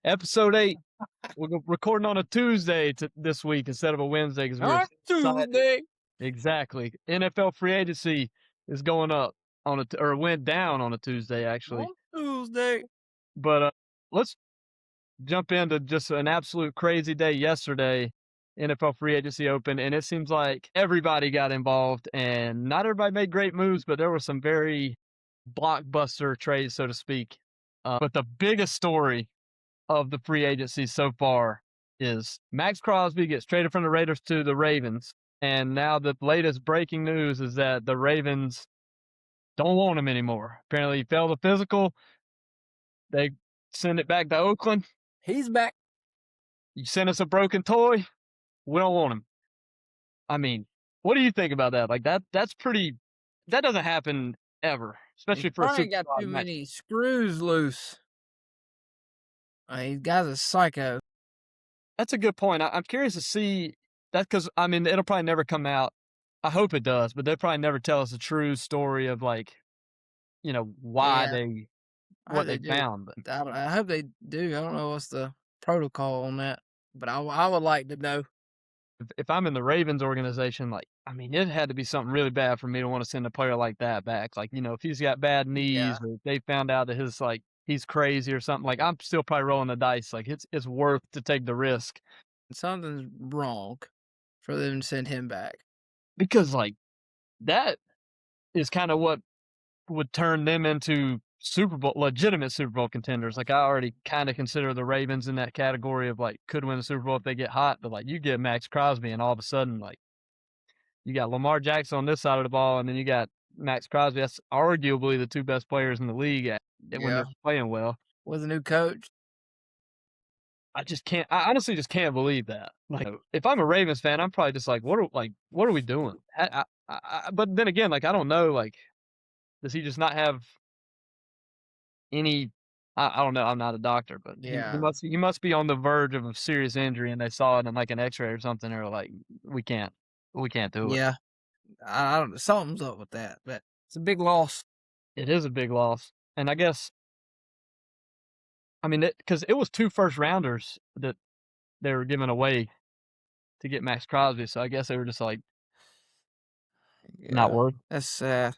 Episode 8. We're recording on a Tuesday this week instead of a Wednesday because we're excited. Tuesday. Exactly. NFL free agency is going up or went down on a Tuesday actually. On Tuesday. But let's jump into just an absolute crazy day yesterday. NFL free agency open, and it seems like everybody got involved, and not everybody made great moves, but there were some very blockbuster trades, so to speak. But the biggest story of the free agency so far is Max Crosby gets traded from the Raiders to the Ravens. And now the latest breaking news is that the Ravens don't want him anymore. Apparently he failed a physical. They send it back to Oakland. He's back. You send us a broken toy. We don't want him. I mean, what do you think about that? Like that's pretty, that doesn't happen ever, especially for a Probably super got too many screws loose. He's guy's a psycho. That's a good point. I'm curious to see that because, I mean, it'll probably never come out. I hope it does, but they'll probably never tell us a true story of, like, why what they found. But I hope they do. I don't know what's the protocol on that, but I would like to know. if I'm in the Ravens organization, like, I mean, it had to be something really bad for me to want to send a player like that back. Like, if he's got bad knees or if they found out that he's crazy or something, like, I'm still probably rolling the dice. Like, it's worth to take the risk. Something's wrong for them to send him back. Because, like, that is kind of what would turn them into legitimate Super Bowl contenders. Like, I already kind of consider the Ravens in that category of, like, could win the Super Bowl if they get hot. But, like, you get Max Crosby and all of a sudden, like, you got Lamar Jackson on this side of the ball and then you got Max Crosby. That's arguably the two best players in the league when they're playing well. With a new coach. I honestly just can't believe that. Like, if I'm a Ravens fan, I'm probably just like, what are we doing? But then again, like, I don't know, like, does he just not have any? I don't know. I'm not a doctor, but he must be on the verge of a serious injury, and they saw it in like an X-ray or something. Or like, we can't do it. Yeah, I don't know. Something's up with that, but it's a big loss. It is a big loss, and I guess, I mean, because it was 2 first-rounders that they were giving away to get Max Crosby, so I guess they were just like, not worth. That's sad.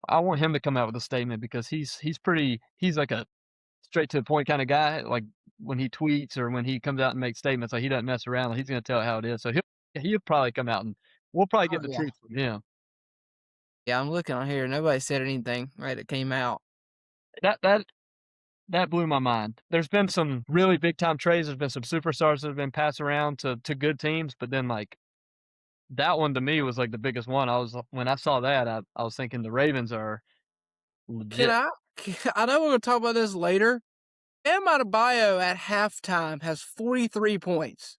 I want him to come out with a statement because he's like a straight to the point kind of guy. Like, when he tweets or when he comes out and makes statements, like, he doesn't mess around. Like, he's going to tell it how it is. So he'll probably come out and we'll probably get the truth from him. Yeah, I'm looking on here. Nobody said anything right that came out. That blew my mind. There's been some really big time trades. There's been some superstars that have been passed around to good teams, but then, like, that one to me was like the biggest one. When I saw that, I was thinking the Ravens are legit. I know we're going to talk about this later. Bam Adebayo at halftime has 43 points.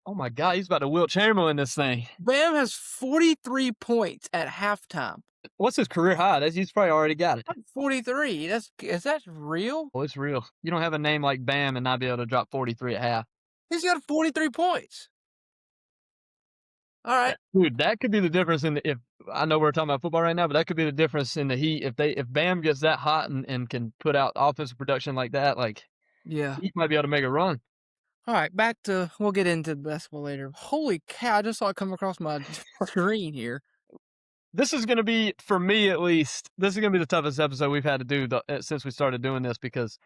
Oh my God, he's about to Wilt Chamberlain this thing. Bam has 43 points at halftime. What's his career high? He's probably already got it. 43. Is that real? Well, it's real. You don't have a name like Bam and not be able to drop 43 at half. He's got 43 points. All right, dude, that could be the difference if I know we're talking about football right now, but that could be the difference in the Heat if Bam gets that hot and can put out offensive production like that. Like, he might be able to make a run. All right, we'll get into basketball later. Holy cow! I just saw it come across my screen here. This is going to be, for me at least, this is going to be the toughest episode we've had to do since we started doing this, because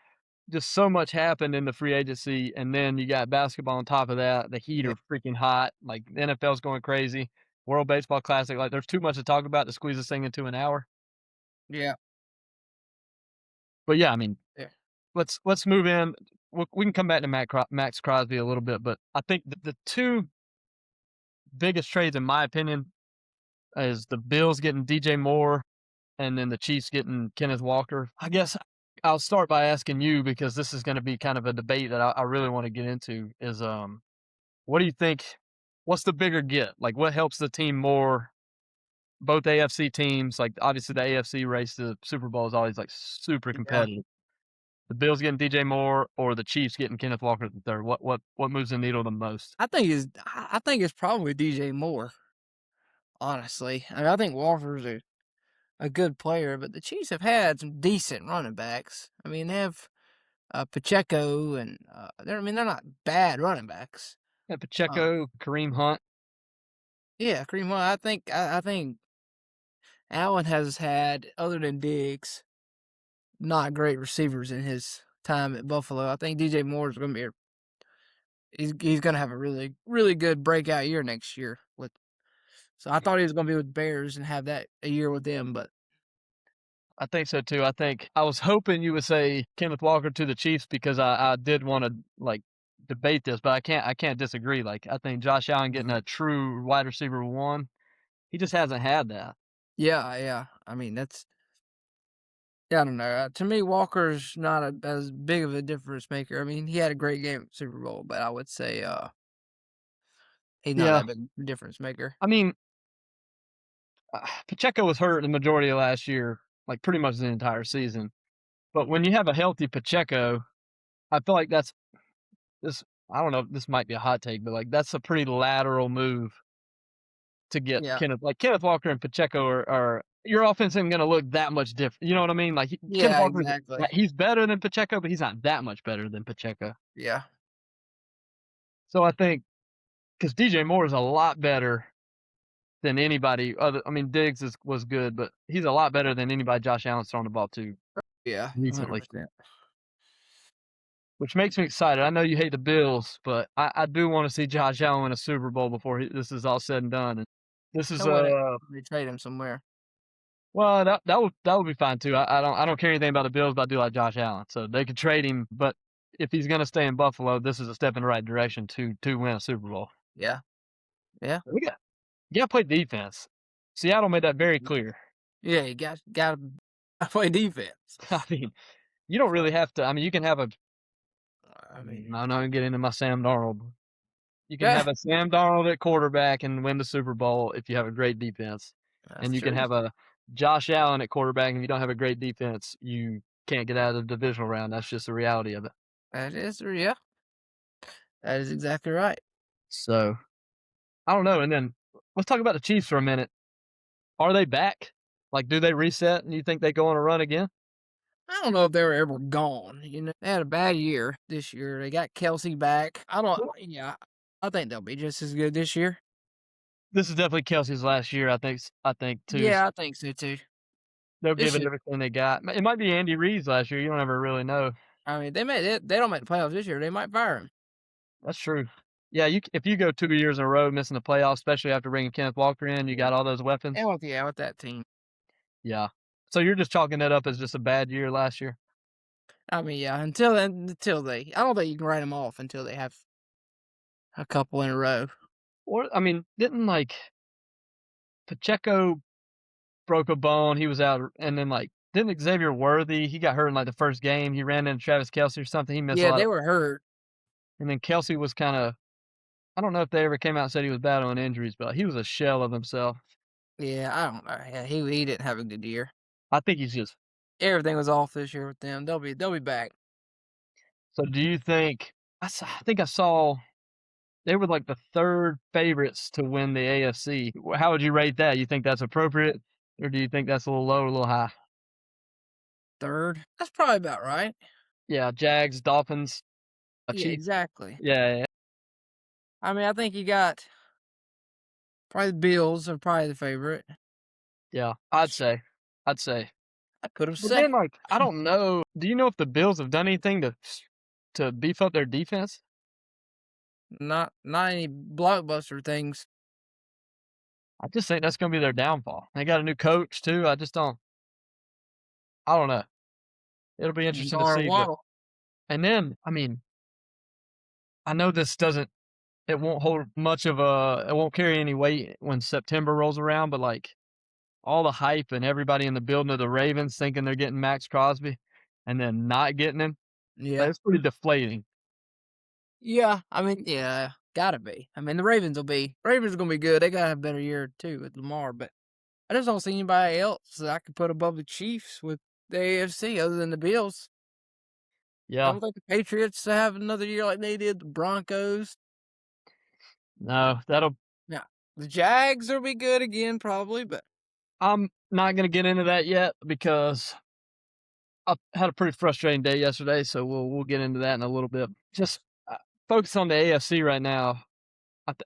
just so much happened in the free agency, and then you got basketball on top of that. The Heat are freaking hot. Like, the NFL's going crazy. World Baseball Classic. Like, there's too much to talk about to squeeze this thing into an hour. Yeah. But yeah, I mean, let's move in. We can come back to Max Crosby a little bit, but I think the two biggest trades, in my opinion, is the Bills getting DJ Moore and then the Chiefs getting Kenneth Walker. I guess I'll start by asking you, because this is going to be kind of a debate that I really want to get into, is what do you think? What's the bigger get? Like, what helps the team more? Both AFC teams, like, obviously the AFC race to the Super Bowl is always like super competitive. The Bills getting DJ Moore or the Chiefs getting Kenneth Walker the third? What moves the needle the most? I think it's probably DJ Moore. Honestly, I mean, I think Walker's a good player, but the Chiefs have had some decent running backs. I mean, they have Pacheco, and they're not bad running backs. Yeah, Uh, Pacheco, Kareem Hunt. yeah, Kareem Hunt. I think Allen has had, other than Diggs, not great receivers in his time at Buffalo. I think DJ Moore is going to be he's going to have a really really good breakout year next year with. So I thought he was going to be with Bears and have that a year with them, but I think so too. I think I was hoping you would say Kenneth Walker to the Chiefs because I did want to like debate this, but I can't disagree. Like I think Josh Allen getting Mhm. a true wide receiver one, he just hasn't had that. Yeah, yeah. I mean, that's yeah, I don't know. To me, Walker's not as big of a difference maker. I mean, he had a great game at Super Bowl, but I would say he's not Yeah, that big difference maker. I mean Pacheco was hurt the majority of last year, like pretty much the entire season. But when you have a healthy Pacheco, I feel like that's this. I don't know. This might be a hot take, but like that's a pretty lateral move to get Yeah, Kenneth Walker and Pacheco are your offense isn't gonna look that much different. You know what I mean? Like Kenneth yeah, Walker's exactly. he's better than Pacheco, but he's not that much better than Pacheco. Yeah, So I think because DJ Moore is a lot better than anybody other. I mean, Diggs was good, but he's a lot better than anybody Josh Allen's thrown the ball to yeah, recently, 100%. which makes me excited. I know you hate the Bills, but I do want to see Josh Allen win a Super Bowl before this is all said and done. And this is He'll win it. They trade him somewhere. well, that would be fine too. I don't care anything about the Bills, but I do like Josh Allen, so they could trade him. But if he's going to stay in Buffalo, this is a step in the right direction to win a Super Bowl. Yeah, yeah, You got to play defense. Seattle made that very clear. yeah. You got to play defense. I mean, you don't So really have to. I mean, you can have a. I mean, I'm not going to get into my Sam Darnold. You can yeah, have a Sam Darnold at quarterback and win the Super Bowl if you have a great defense, that's and you can true. have a Josh Allen at quarterback, and if you don't have a great defense, you can't get out of the divisional round. That's just the reality of it. That is, yeah, that is exactly right. So I don't know. And then let's talk about the Chiefs for a minute. Are they back? Like, do they reset and you think they go on a run again? I don't know if they were ever gone. They had a bad year this year. They got Kelsey back. I don't. Well, Yeah, I think they'll be just as good this year. this is definitely Kelsey's last year. I think too. Yeah, I think so too. They'll This give it year, everything they got. It might be Andy Reid's last year. You don't ever really know. I mean, they made it. They don't make the playoffs this year. They might fire him. That's true. Yeah, if you go 2 years in a row missing the playoffs, especially after bringing Kenneth Walker in, you Yeah, got all those weapons. with that team. Yeah. So you're just chalking that up as just a bad year last year? I mean, yeah. Until then, I don't think you can write them off until they have a couple in a row. Or I mean, didn't like Pacheco broke a bone, he was out, and then, like, didn't Xavier Worthy, he got hurt in, like, the first game, he ran into Travis Kelce or something, he missed a Yeah, lot they of were hurt. and then Kelce was kinda I don't know if they ever came out and said he was battling injuries, but he was a shell of himself. Yeah, I don't know. Yeah, he didn't have a good year. I think he's just Everything was off this year with them. They'll be back. so do you think I think I saw they were, like, the 3rd favorites to win the AFC. How would you rate that? You think that's appropriate, or do you think that's a little low or a little high? Third. That's probably about right. Yeah, Jags, Dolphins, Yeah, Chiefs. exactly. Yeah. I mean, I think you got probably the Bills are probably the favorite. Yeah, I'd say. I put them But then, second. like, I don't know. Do you know if the Bills have done anything to beef up their defense? Not any blockbuster things. I just think that's gonna be their downfall. They got a new coach too. I don't know. It'll be And interesting to Darren see, but Waddle. and then, I mean, I know this doesn't it won't hold much of a it won't carry any weight when September rolls around, but, like, all the hype and everybody in the building of the Ravens thinking they're getting Max Crosby and then not getting him, Yeah. like, it's pretty deflating. Yeah. I mean, yeah, gotta be. I mean, the Ravens are gonna be good. They gotta have a better year too with Lamar, but I just don't see anybody else that I could put above the Chiefs with the AFC other than the Bills. I Yeah. don't think the Patriots have another year like they did the Broncos. No, that'll Yeah. The Jags will be good again, probably, but I'm not gonna get into that yet because I had a pretty frustrating day yesterday, so we'll get into that in a little bit. Just focus on the AFC right now.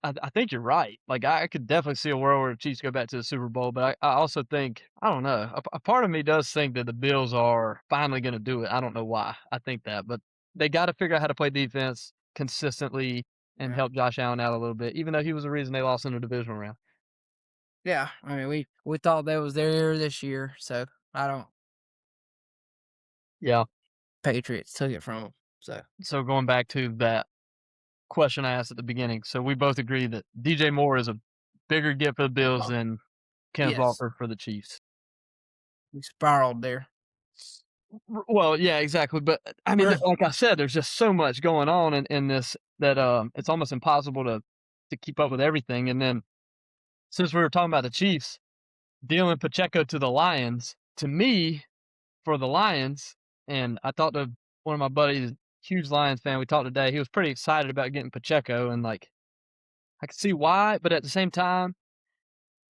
I think you're right. Like I could definitely see a world where the Chiefs go back to the Super Bowl, but I also think I don't know. A part of me does think that the Bills are finally going to do it. I don't know why. I think that, but they got to figure out how to play defense consistently and Yeah. help Josh Allen out a little bit, even though he was the reason they lost in the divisional round. Yeah. I mean, we thought that was their year this year, so I don't Yeah. Patriots took it from them. So So going back to that question I asked at the beginning, so we both agree that DJ Moore is a bigger get for the Bills than Kenneth yes, Walker for the Chiefs. we spiraled there. Well, yeah, exactly, but, I mean, like I said, there's just so much going on in this that, it's almost impossible to keep up with everything, and then, since we were talking about the Chiefs, dealing Pacheco to the Lions, to me, for the Lions and I talked to one of my buddies, huge Lions fan, we talked today, he was pretty excited about getting Pacheco, and, like, I could see why, but at the same time,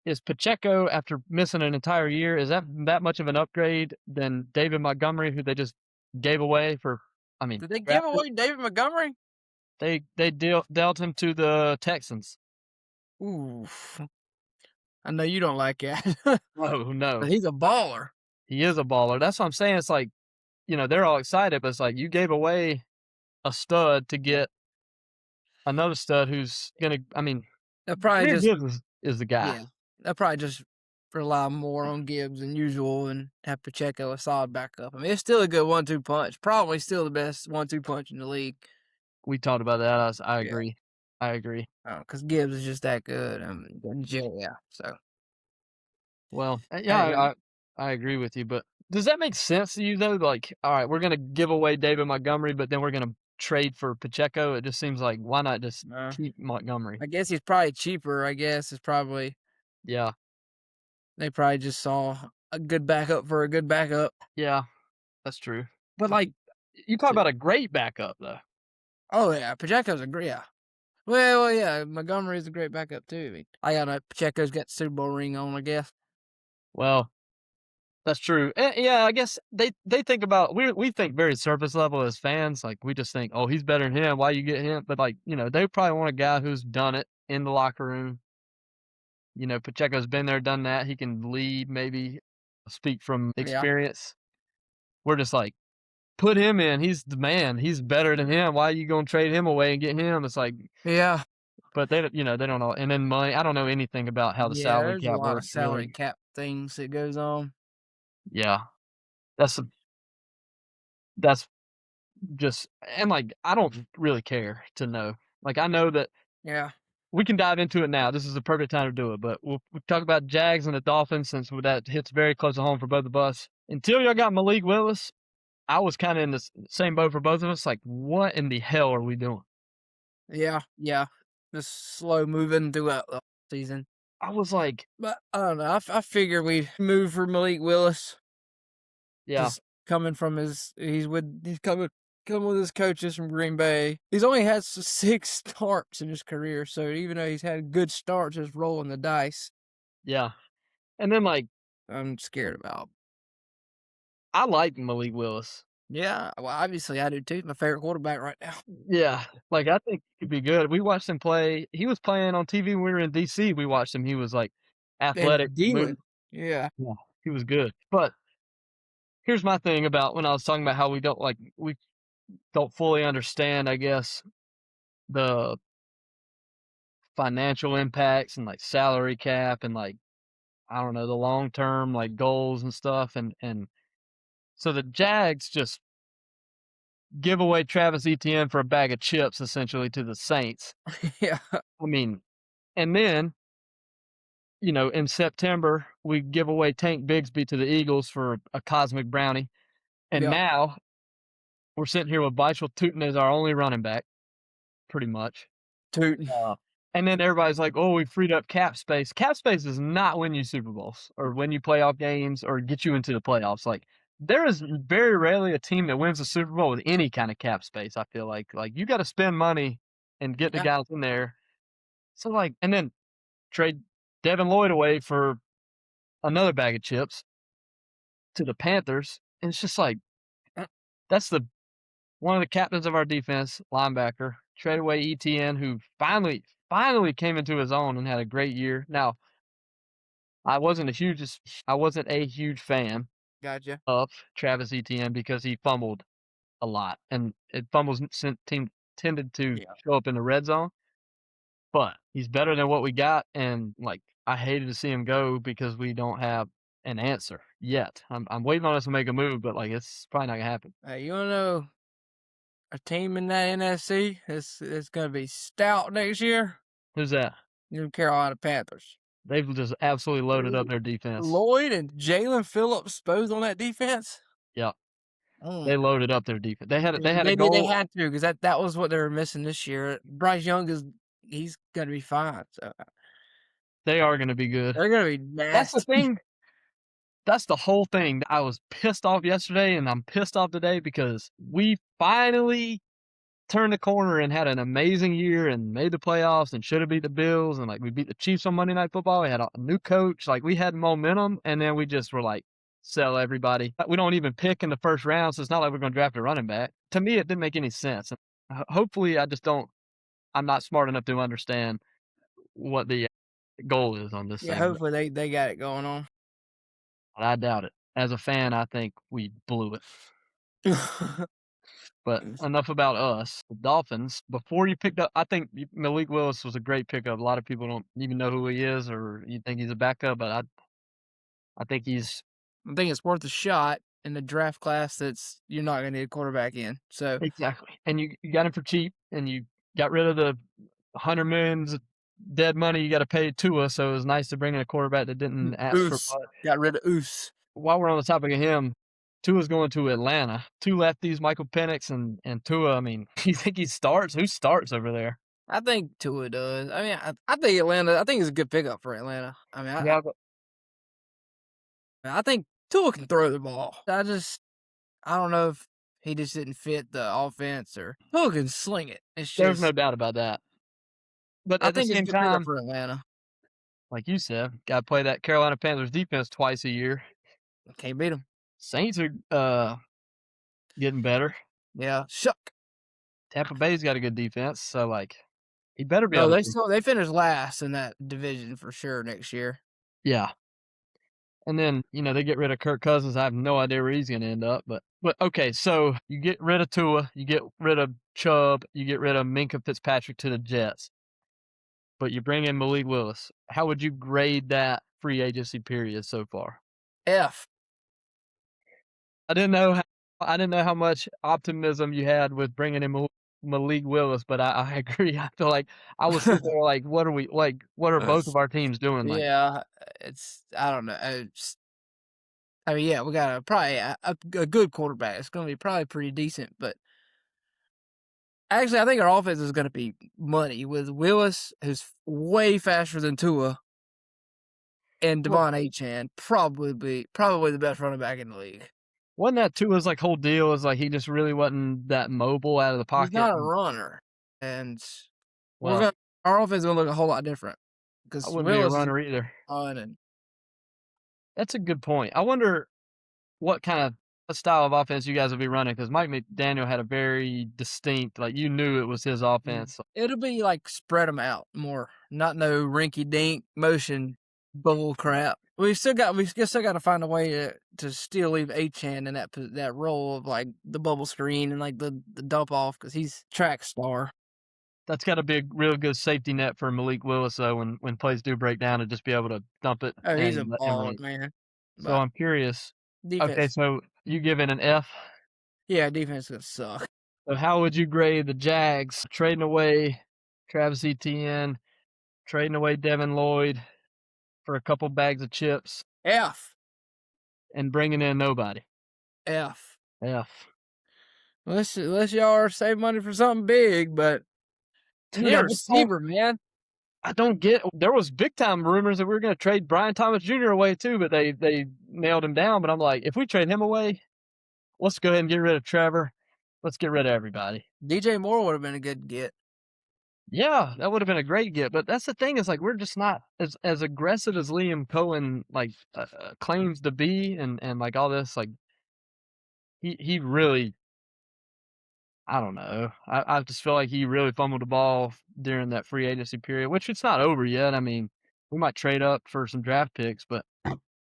is Pacheco, after missing an entire year, is that much of an upgrade than David Montgomery, who they just gave away for I mean, Did they give drafted? away David Montgomery? They dealt him to the Texans. Ooh, I know you don't like that, Oh, but no. he's a baller. He is a baller. That's what I'm saying, it's like, they're all excited, but it's like you gave away a stud to get another stud who's gonna I mean, They'll probably Jahmyr just Gibbs is the guy. yeah, they'll probably just rely more on Gibbs than usual and have Pacheco a solid backup. I mean, it's still a good 1-2 punch. Probably still the best 1-2 punch in the league. We talked about that, I Yeah, agree. I agree. because Gibbs is just that good. Yeah. So Well, yeah, hey, I agree with you, but does that make sense to you though? Like, all right, we're gonna give away David Montgomery, but then we're gonna trade for Pacheco. It just seems like why not just keep Montgomery? I guess he's probably cheaper. I guess it's probably Yeah, they probably just saw a good backup for a good backup. yeah, that's true. But like, you talk about a great backup though. Oh yeah, Pacheco's a great yeah. Well, yeah, Montgomery's a great backup too. I got a Pacheco's got the Super Bowl ring on, I guess. Well, that's true. Yeah, I guess they think about we think very surface level as fans. Like we just think, oh, he's better than him. Why you get him? But like, they probably want a guy who's done it in the locker room. Pacheco's been there, done that. He can lead, maybe speak from Yeah, experience. We're just like, put him in. He's the man. He's better than him. Why are you gonna trade him away and get him? It's like, yeah, but they don't know. And then money. I don't know anything about how the yeah. salary There's a cap lot of works, salary really. cap things that goes on. Yeah, that's that's just and like I don't really care to know. Like I know that Yeah, we can dive into it now. This is the perfect time to do it. But we'll talk about Jags and the Dolphins since that hits very close to home for both of us. Until y'all got Malik Willis, I was kinda in the same boat for both of us, like, what in the hell are we doing? yeah. Just slow moving throughout the season. I was like But I don't know. I figure we move for Malik Willis. yeah, Just coming from he's coming with his coaches from Green Bay. He's only had 6 starts in his career, so even though he's had good starts, just rolling the dice, yeah, and then, like, I'm scared about. I like Malik Willis. Yeah, well, obviously I do too. He's my favorite quarterback right now. Yeah, like, I think he could be good. We watched him play he was playing on TV when we were in DC, we watched him, he was, like, athletic, And move dealing. Yeah. yeah, he was good, but here's my thing about when I was talking about how we don't fully understand, I guess, the financial impacts and, like, salary cap and, like, I don't know, the long term, like, goals and stuff, and so the Jags just give away Travis Etienne for a bag of chips essentially to the Saints. Yeah. I mean, and then, in September, we give away Tank Bigsby to the Eagles for a cosmic brownie, and Yeah. now we're sitting here with Bishal Tootin as our only running back, pretty much. Tootin'. Uh, and then everybody's like, "Oh, we freed up cap space." Cap space does not win you Super Bowls or win you playoff games or get you into the playoffs. Like, there is very rarely a team that wins the Super Bowl with any kind of cap space, I feel like you gotta spend money and get the Yeah. guys in there. So, like and then trade Devin Lloyd away for another bag of chips to the Panthers, and it's just like That's the one of the captains of our defense, linebacker, traded away ETN, who finally came into his own and had a great year. Now, I wasn't a huge fan Gotcha. of Travis Etienne because he fumbled a lot, and fumbles tended to Yeah. show up in the red zone. But he's better than what we got, and like I hated to see him go because we don't have an answer yet. I'm waiting on us to make a move, but like it's probably not gonna happen. Hey, you wanna know a team in that NFC is gonna be stout next year? Who's that? New Carolina Panthers. They've just absolutely loaded up L their defense. Lloyd and Jalen Phillips both on that defense? Yeah, Mm. they loaded up their defense. They had a Maybe they goal. had to, 'cause that was what they were missing this year. Bryce Young he's gonna be fine, so They are gonna be good. they're gonna be That's the nasty. thing. That's the whole thing. I was pissed off yesterday, and I'm pissed off today because we finally turned the corner and had an amazing year and made the playoffs and should have beat the Bills, and, like, we beat the Chiefs on Monday Night Football. We had a new coach, like, we had momentum, and then we just were like, "Sell everybody." We don't even pick in the first round, so it's not like we're gonna draft a running back. To me, it didn't make any sense. Hopefully, I'm not smart enough to understand what the goal is on this Yeah, thing, but hopefully they got it going on. I doubt it. As a fan, I think we blew it. But enough about us. The Dolphins, before you picked up I think Malik Willis was a great pickup. A lot of people don't even know who he is or you think he's a backup, but I think he's I think it's worth a shot in the draft class that's you're not gonna need a quarterback in, so exactly. And you got him for cheap, and you got rid of the 100 millions dead money you gotta pay Tua, so it was nice to bring in a quarterback that didn't ask for Oos. much. Got rid of Oos. While we're on the topic of him, Tua's going to Atlanta. 2 lefties, Michael Penix and Tua, I mean, you think he starts? Who starts over there? I think Tua does. I mean, I think Atlanta I think it's a good pickup for Atlanta. I mean, Yeah, I think Tua can throw the ball. I don't know if he just didn't fit the offense or Tua can sling it. It's there's no just doubt about that. But I at the think it's a same good pickup time, for Atlanta. like you said, gotta play that Carolina Panthers defense twice a year. Can't beat him. Saints are, getting better. Yeah, shuck. Tampa Bay's got a good defense, so, like, he better be No, able to they finished last in that division for sure next year. yeah. And then, they get rid of Kirk Cousins. I have no idea where he's gonna end up, but okay, so you get rid of Tua, you get rid of Chubb, you get rid of Minkah Fitzpatrick to the Jets, but you bring in Malik Willis. How would you grade that free agency period so far? F. I didn't know how I didn't know how much optimism you had with bringing in Malik Willis, but I agree. I feel like I was sitting there like, what are both of our teams doing? Like, Yeah, it's I don't know. I mean, yeah, we got probably a good quarterback. It's gonna be probably pretty decent, but actually, I think our offense is gonna be money with Willis, who's way faster than Tua, and well, Devon Achane, probably the best running back in the league. wasn't that Tua's like whole deal is like he just really wasn't that mobile out of the He's pocket? not a runner, and we're Well, gonna our offense is gonna look a whole lot different I because wouldn't be a Willis is runner either. on and That's a good point. I wonder what kind of a style of offense you guys will be running because Mike McDaniel had a very distinct, like you knew it was his offense. it'll be like spread them out more, not no rinky dink motion bull crap. We still got to find a way to still leave Achan in that role of like the bubble screen and like the dump off because he's track star. That's got to be a real good safety net for Malik Willis though when plays do break down to just be able to dump it Oh, he's a and let him run baller, it. man. So But I'm curious. Okay, defense, so you give it an F. yeah, defense is gonna suck. So how would you grade the Jags trading away Travis Etienne, trading away Devin Lloyd for a couple bags of chips, F and bringing in nobody? F. F. Unless y'all are save money for something big, but we Dude, need I a just don't. receiver, man. I don't get. There was big time rumors that we were going to trade Brian Thomas Jr. away too, but they nailed him down. But I'm like, if we trade him away, let's go ahead and get rid of Trevor. Let's get rid of everybody. DJ Moore would have been a good get. Yeah, that would have been a great get. But that's the thing is like we're just not as aggressive as Liam Cohen like claims to be, and like all this like he really. I don't know. I just feel like he really fumbled the ball during that free agency period, which it's not over yet. I mean, we might trade up for some draft picks, but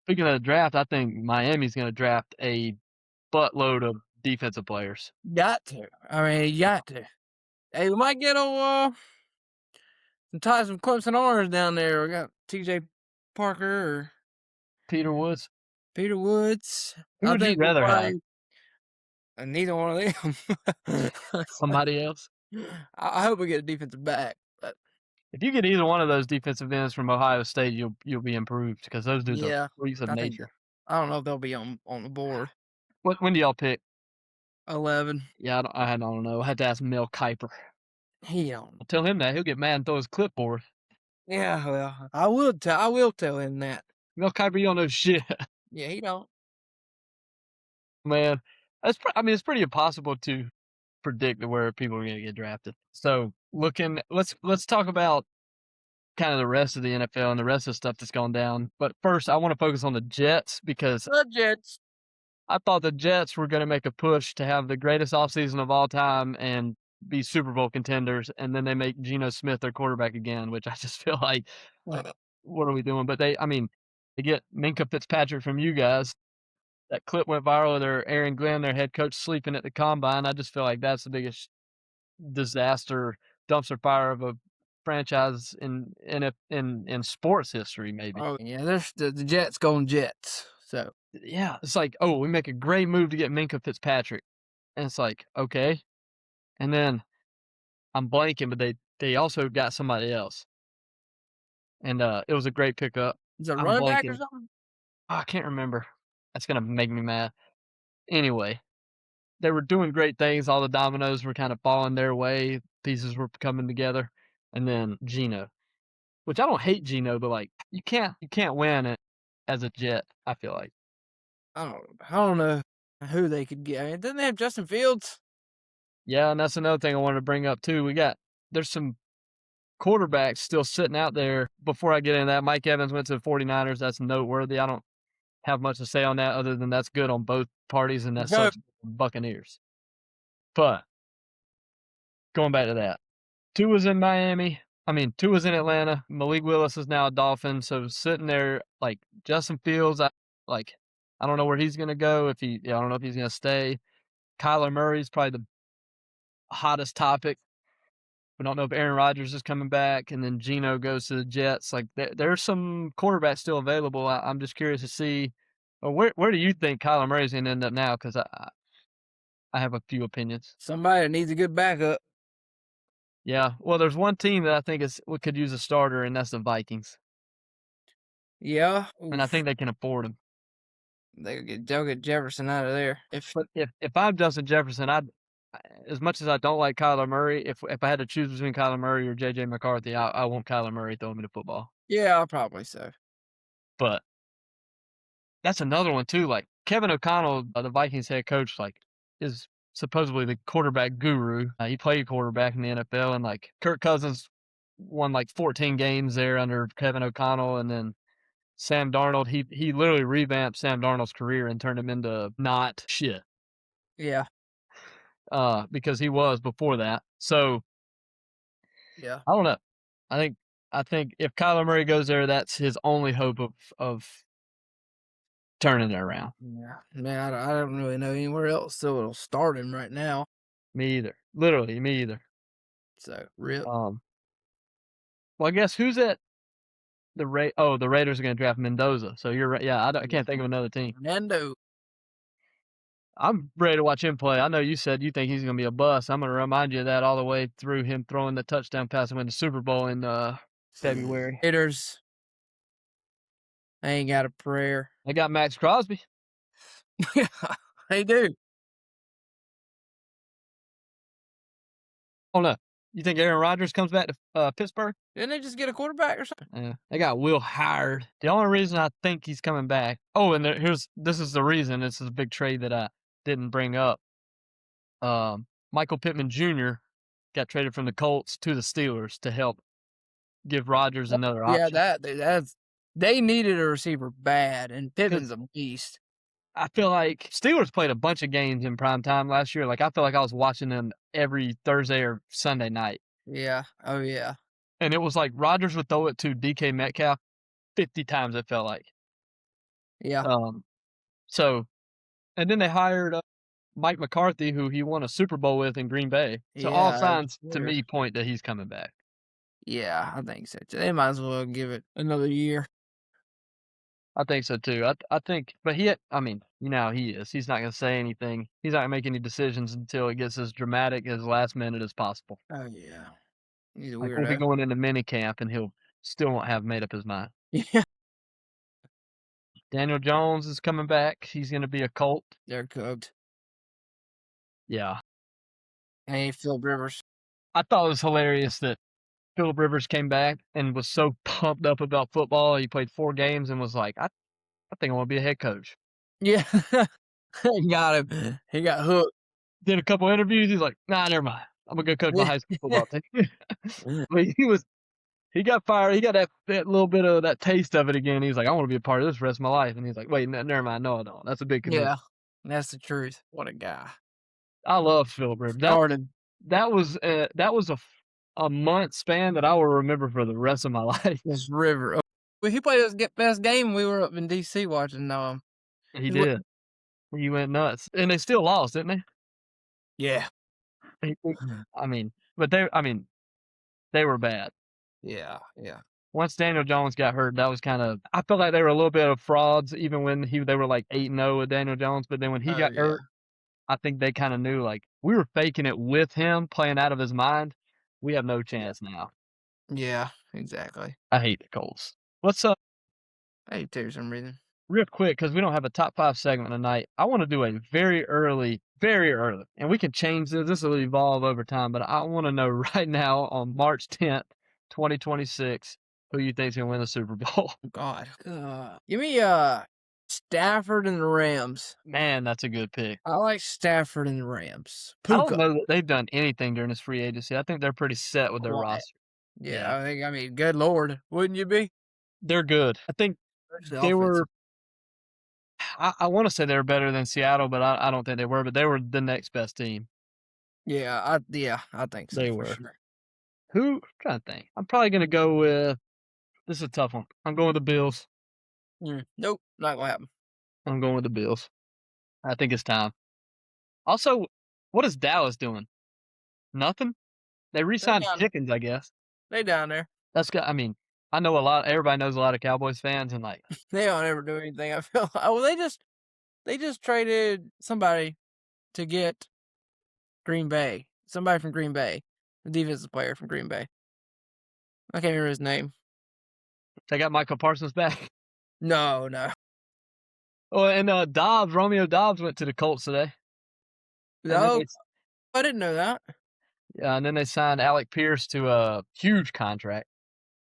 speaking of the draft, I think Miami's gonna draft a buttload of defensive players. Got to. I mean, you got to. Hey, we might get some ties from Clemson Orange down there. We got T.J. Parker or Peter Woods. Peter Woods. Who I would you think we'll rather have? probably neither one of them. Somebody else? I hope we get a defensive back, but If you get either one of those defensive ends from Ohio State, you'll be improved because those dudes are yeah, freaks of I think nature. I don't know if they'll be on the board. When do y'all pick? 11. Yeah, I don't know. I had to ask Mel Kiper. He don't. I'll tell him that. He'll get mad and throw his clipboard. Yeah, well, I will tell him that. Mel Kiper, you don't know shit. Yeah, he don't. Man, I mean, it's pretty impossible to predict where people are gonna get drafted. So, let's talk about kinda the rest of the NFL and the rest of the stuff that's gone down. But first, I wanna focus on the Jets because The Jets. I thought the Jets were gonna make a push to have the greatest offseason of all time and be Super Bowl contenders, and then they make Geno Smith their quarterback again, which I just feel like, what are we doing? But I mean, they get Minkah Fitzpatrick from you guys. That clip went viral of their Aaron Glenn, their head coach, sleeping at the combine. I just feel like that's the biggest disaster, dumpster fire of a franchise in sports history, maybe. Oh yeah, there's the Jets going Jets. So Yeah, it's like, oh, we make a great move to get Minkah Fitzpatrick, and it's like, okay, and then I'm blanking, but they also got somebody else, and it was a great pickup. is it a I'm running back or blanking. something? Oh, I can't remember. That's gonna make me mad. Anyway, they were doing great things. All the dominoes were kind of falling their way. Pieces were coming together, and then Geno, which I don't hate Geno, but like you can't win it as a Jet. I feel like. I don't know who they could get. I mean, didn't they have Justin Fields? Yeah, and that's another thing I wanted to bring up too. There's some quarterbacks still sitting out there. Before I get into that, Mike Evans went to the 49ers. That's noteworthy. I don't have much to say on that other than that's good on both parties, and that Go. sucks for Buccaneers. But going back to that, Tua's in Miami. I mean, Tua's in Atlanta. Malik Willis is now a Dolphin. So sitting there, like Justin Fields, like I don't know where he's gonna go. I don't know if he's gonna stay. Kyler Murray's probably the hottest topic. We don't know if Aaron Rodgers is coming back, and then Geno goes to the Jets. Like there's some quarterbacks still available. I'm just curious to see where do you think Kyler Murray's gonna end up now? Because I have a few opinions. Somebody that needs a good backup. Yeah, well, there's one team that I think could use a starter, and that's the Vikings, Yeah. and I Oof. think they can afford him. They'll get Jefferson out of there. But if I'm Justin Jefferson, as much as I don't like Kyler Murray, if I had to choose between Kyler Murray or JJ McCarthy, I want Kyler Murray throwing me the football. Yeah, probably so. But that's another one too. Like Kevin O'Connell, the Vikings head coach, like is supposedly the quarterback guru. He played quarterback in the NFL, and like Kirk Cousins won like 14 games there under Kevin O'Connell, and then Sam Darnold. He literally revamped Sam Darnold's career and turned him into not shit. Yeah. Because he was before that. So Yeah. I don't know. I think I think if Kyler Murray goes there, that's his only hope of turning it around. Yeah. Man, I don't really know anywhere else, so it'll start him right now. Me either. Literally, me either. So rip. Well, I guess who's at the Raiders are gonna draft Mendoza. So you're right. Yeah, I can't think of another team. Fernando. I'm ready to watch him play. I know you said you think he's gonna be a bust. I'm gonna remind you of that all the way through him throwing the touchdown pass and win the Super Bowl in February. Raiders. I ain't got a prayer. They got Max Crosby. They do. Oh no. You think Aaron Rodgers comes back to Pittsburgh? Didn't they just get a quarterback or something? Yeah, they got Will Howard. The only reason I think he's coming back. Oh, and this is the reason. This is a big trade that I didn't bring up. Michael Pittman Jr. got traded from the Colts to the Steelers to help give Rodgers another Yeah, option. they needed a receiver bad, and Pittman's a beast. I feel like Steelers played a bunch of games in prime time last year. Like, I feel like I was watching them every Thursday or Sunday night, Yeah. Oh, yeah. and it was like Rodgers would throw it to DK Metcalf 50 times, it felt like. Yeah. Um, so and then they hired, Mike McCarthy, who he won a Super Bowl with in Green Bay. So all Yeah, that was signs to weird. me point that he's coming back. Yeah, I think so too. They might as well give it another year. I think so too. I think, but I mean, you know how he is. He's not gonna say anything. He's not gonna make any decisions until it gets as dramatic as last minute as possible. Oh, yeah. He's a Like, we'll be weirdo. going into mini camp and he'll still won't have made up his mind. Yeah. Daniel Jones is coming back. He's gonna be a Colt. They're cooked. Yeah. Hey, Philip Rivers. I thought it was hilarious that Philip Rivers came back and was so pumped up about football. He played 4 games and was like, I think I wanna be a head coach." Yeah. Got him. He got hooked. Did a couple interviews. He's like, "Nah, never mind. I'm gonna go coach my Yeah. high school football team." But he got fired. He got that little bit of that taste of it again. He's like, "I wanna be a part of this the rest of my life." And he's like, "Wait, never mind. No, I don't." That's a big commitment. Yeah. That's the truth. What a guy. I love Philip Rivers. Started That was a month span that I will remember for the rest of my life. this river. Well, he played his best game when we were up in DC watching, He his wi did. He went nuts, and they still lost, didn't they? Yeah. He I mean, but they were bad. Yeah, yeah. Once Daniel Jones got hurt, that was kinda I felt like they were a little bit of frauds even when they were, like, 8-0 with Daniel Jones, but then when he Oh, got yeah. hurt, I think they kinda knew, like, we were faking it with him playing out of his mind. We have no Yeah. chance now. Yeah, exactly. I hate the Colts. Let's, I hate too for some reason. real quick, because we don't have a top 5 segment tonight, I wanna do a very early, and we can change this will evolve over time, but I wanna know right now on March 10th, 2026, who you think's gonna win the Super Bowl. Oh, God. Give me, Stafford and the Rams. Man, that's a good pick. I like Stafford and the Rams. I don't Puka. know that they've done anything during this free agency. I think they're pretty set with their Quiet. roster. Yeah, Yeah, I mean, good lord, wouldn't you be? they're good. I think Especially they offensive. were I wanna say they were better than Seattle, but I don't think they were, but they were the next best team. Yeah, I think so They for were. sure. I'm trying to think. I'm probably gonna go with this is a tough one. I'm going with the Bills. Nope, not gonna happen. I'm going with the Bills. I think it's time. Also, what is Dallas doing? Nothing? They They re-signed down Pickens, I guess. they down there. I mean, I know a lot everybody knows a lot of Cowboys fans and, like, They don't ever do anything, I feel well, they just traded somebody to get Green Bay. Somebody from Green Bay. A defensive player from Green Bay. I can't remember his name. they got Michael Parsons back. No, no. Oh, and, Romeo Dobbs went to the Colts today, and then No, I didn't know that. they signed Alec Pierce to a huge contract.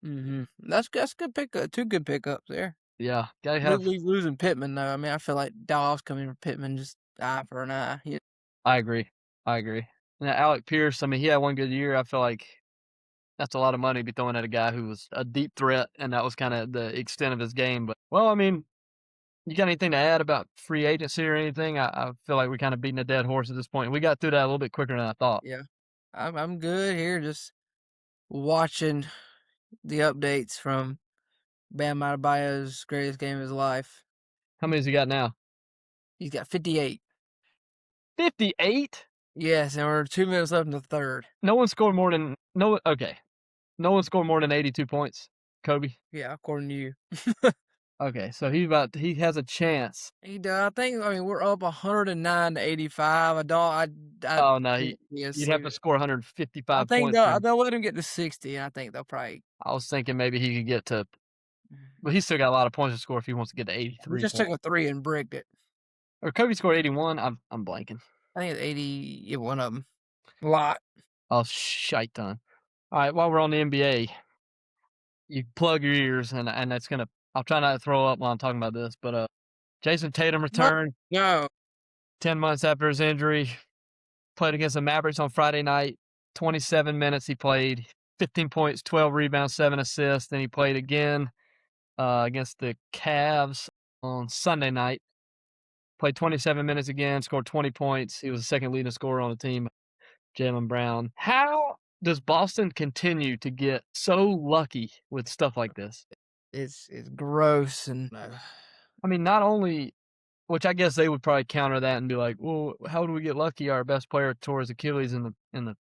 That's good pickup 2 good pickups there. Yeah, gotta have Losing Pittman, though, I mean, I feel like Dobbs coming from Pittman just eye for an eye. Yeah. I agree, I agree. Now Alec Pierce, I mean, he had one good year. I feel like that's a lot of money to be throwing at a guy who was a deep threat, and that was kinda the extent of his game, but well, I mean, you got anything to add about free agency or anything? I feel like we're kinda beating a dead horse at this point. We got through that a little bit quicker than I thought. Yeah. I'm good here just watching the updates from Bam Adebayo's greatest game of his life. How many has he got now? He's got 58. 58? Yes, and we're 2 minutes left in the 3rd. No one scored more than no okay. No one scored more than 82 points. Kobe? Yeah, according to you. Okay, so he has a chance. He does. I mean, we're up 109 to 85. I Oh, no, can't see us you'd have to score I 155 think points for him. they'll let him get to 60, and I think they'll probably I was thinking maybe he could get to but he's still got a lot of points to score if he wants to get to we 83 just took points. a 3 and bricked it. Or Kobe scored 81. I'm blanking. I think it's 80, yeah, one of them. A lot. Oh, shite ton. Alright, while we're on the NBA, you plug your ears and that's gonna I'll try not to throw up while I'm talking about this, but, Jason Tatum No. returned No. 10 months after his injury, played against the Mavericks on Friday night, 27 minutes he played, 15 points, 12 rebounds, 7 assists, then he played again, against the Cavs on Sunday night, played 27 minutes again, scored 20 points. He was the second leading scorer on the team, Jaylen Brown. How does Boston continue to get so lucky with stuff like this? It's gross and I mean, not only which I guess they would probably counter that and be like, "Well, how do we get lucky? Our best player tore his Achilles in the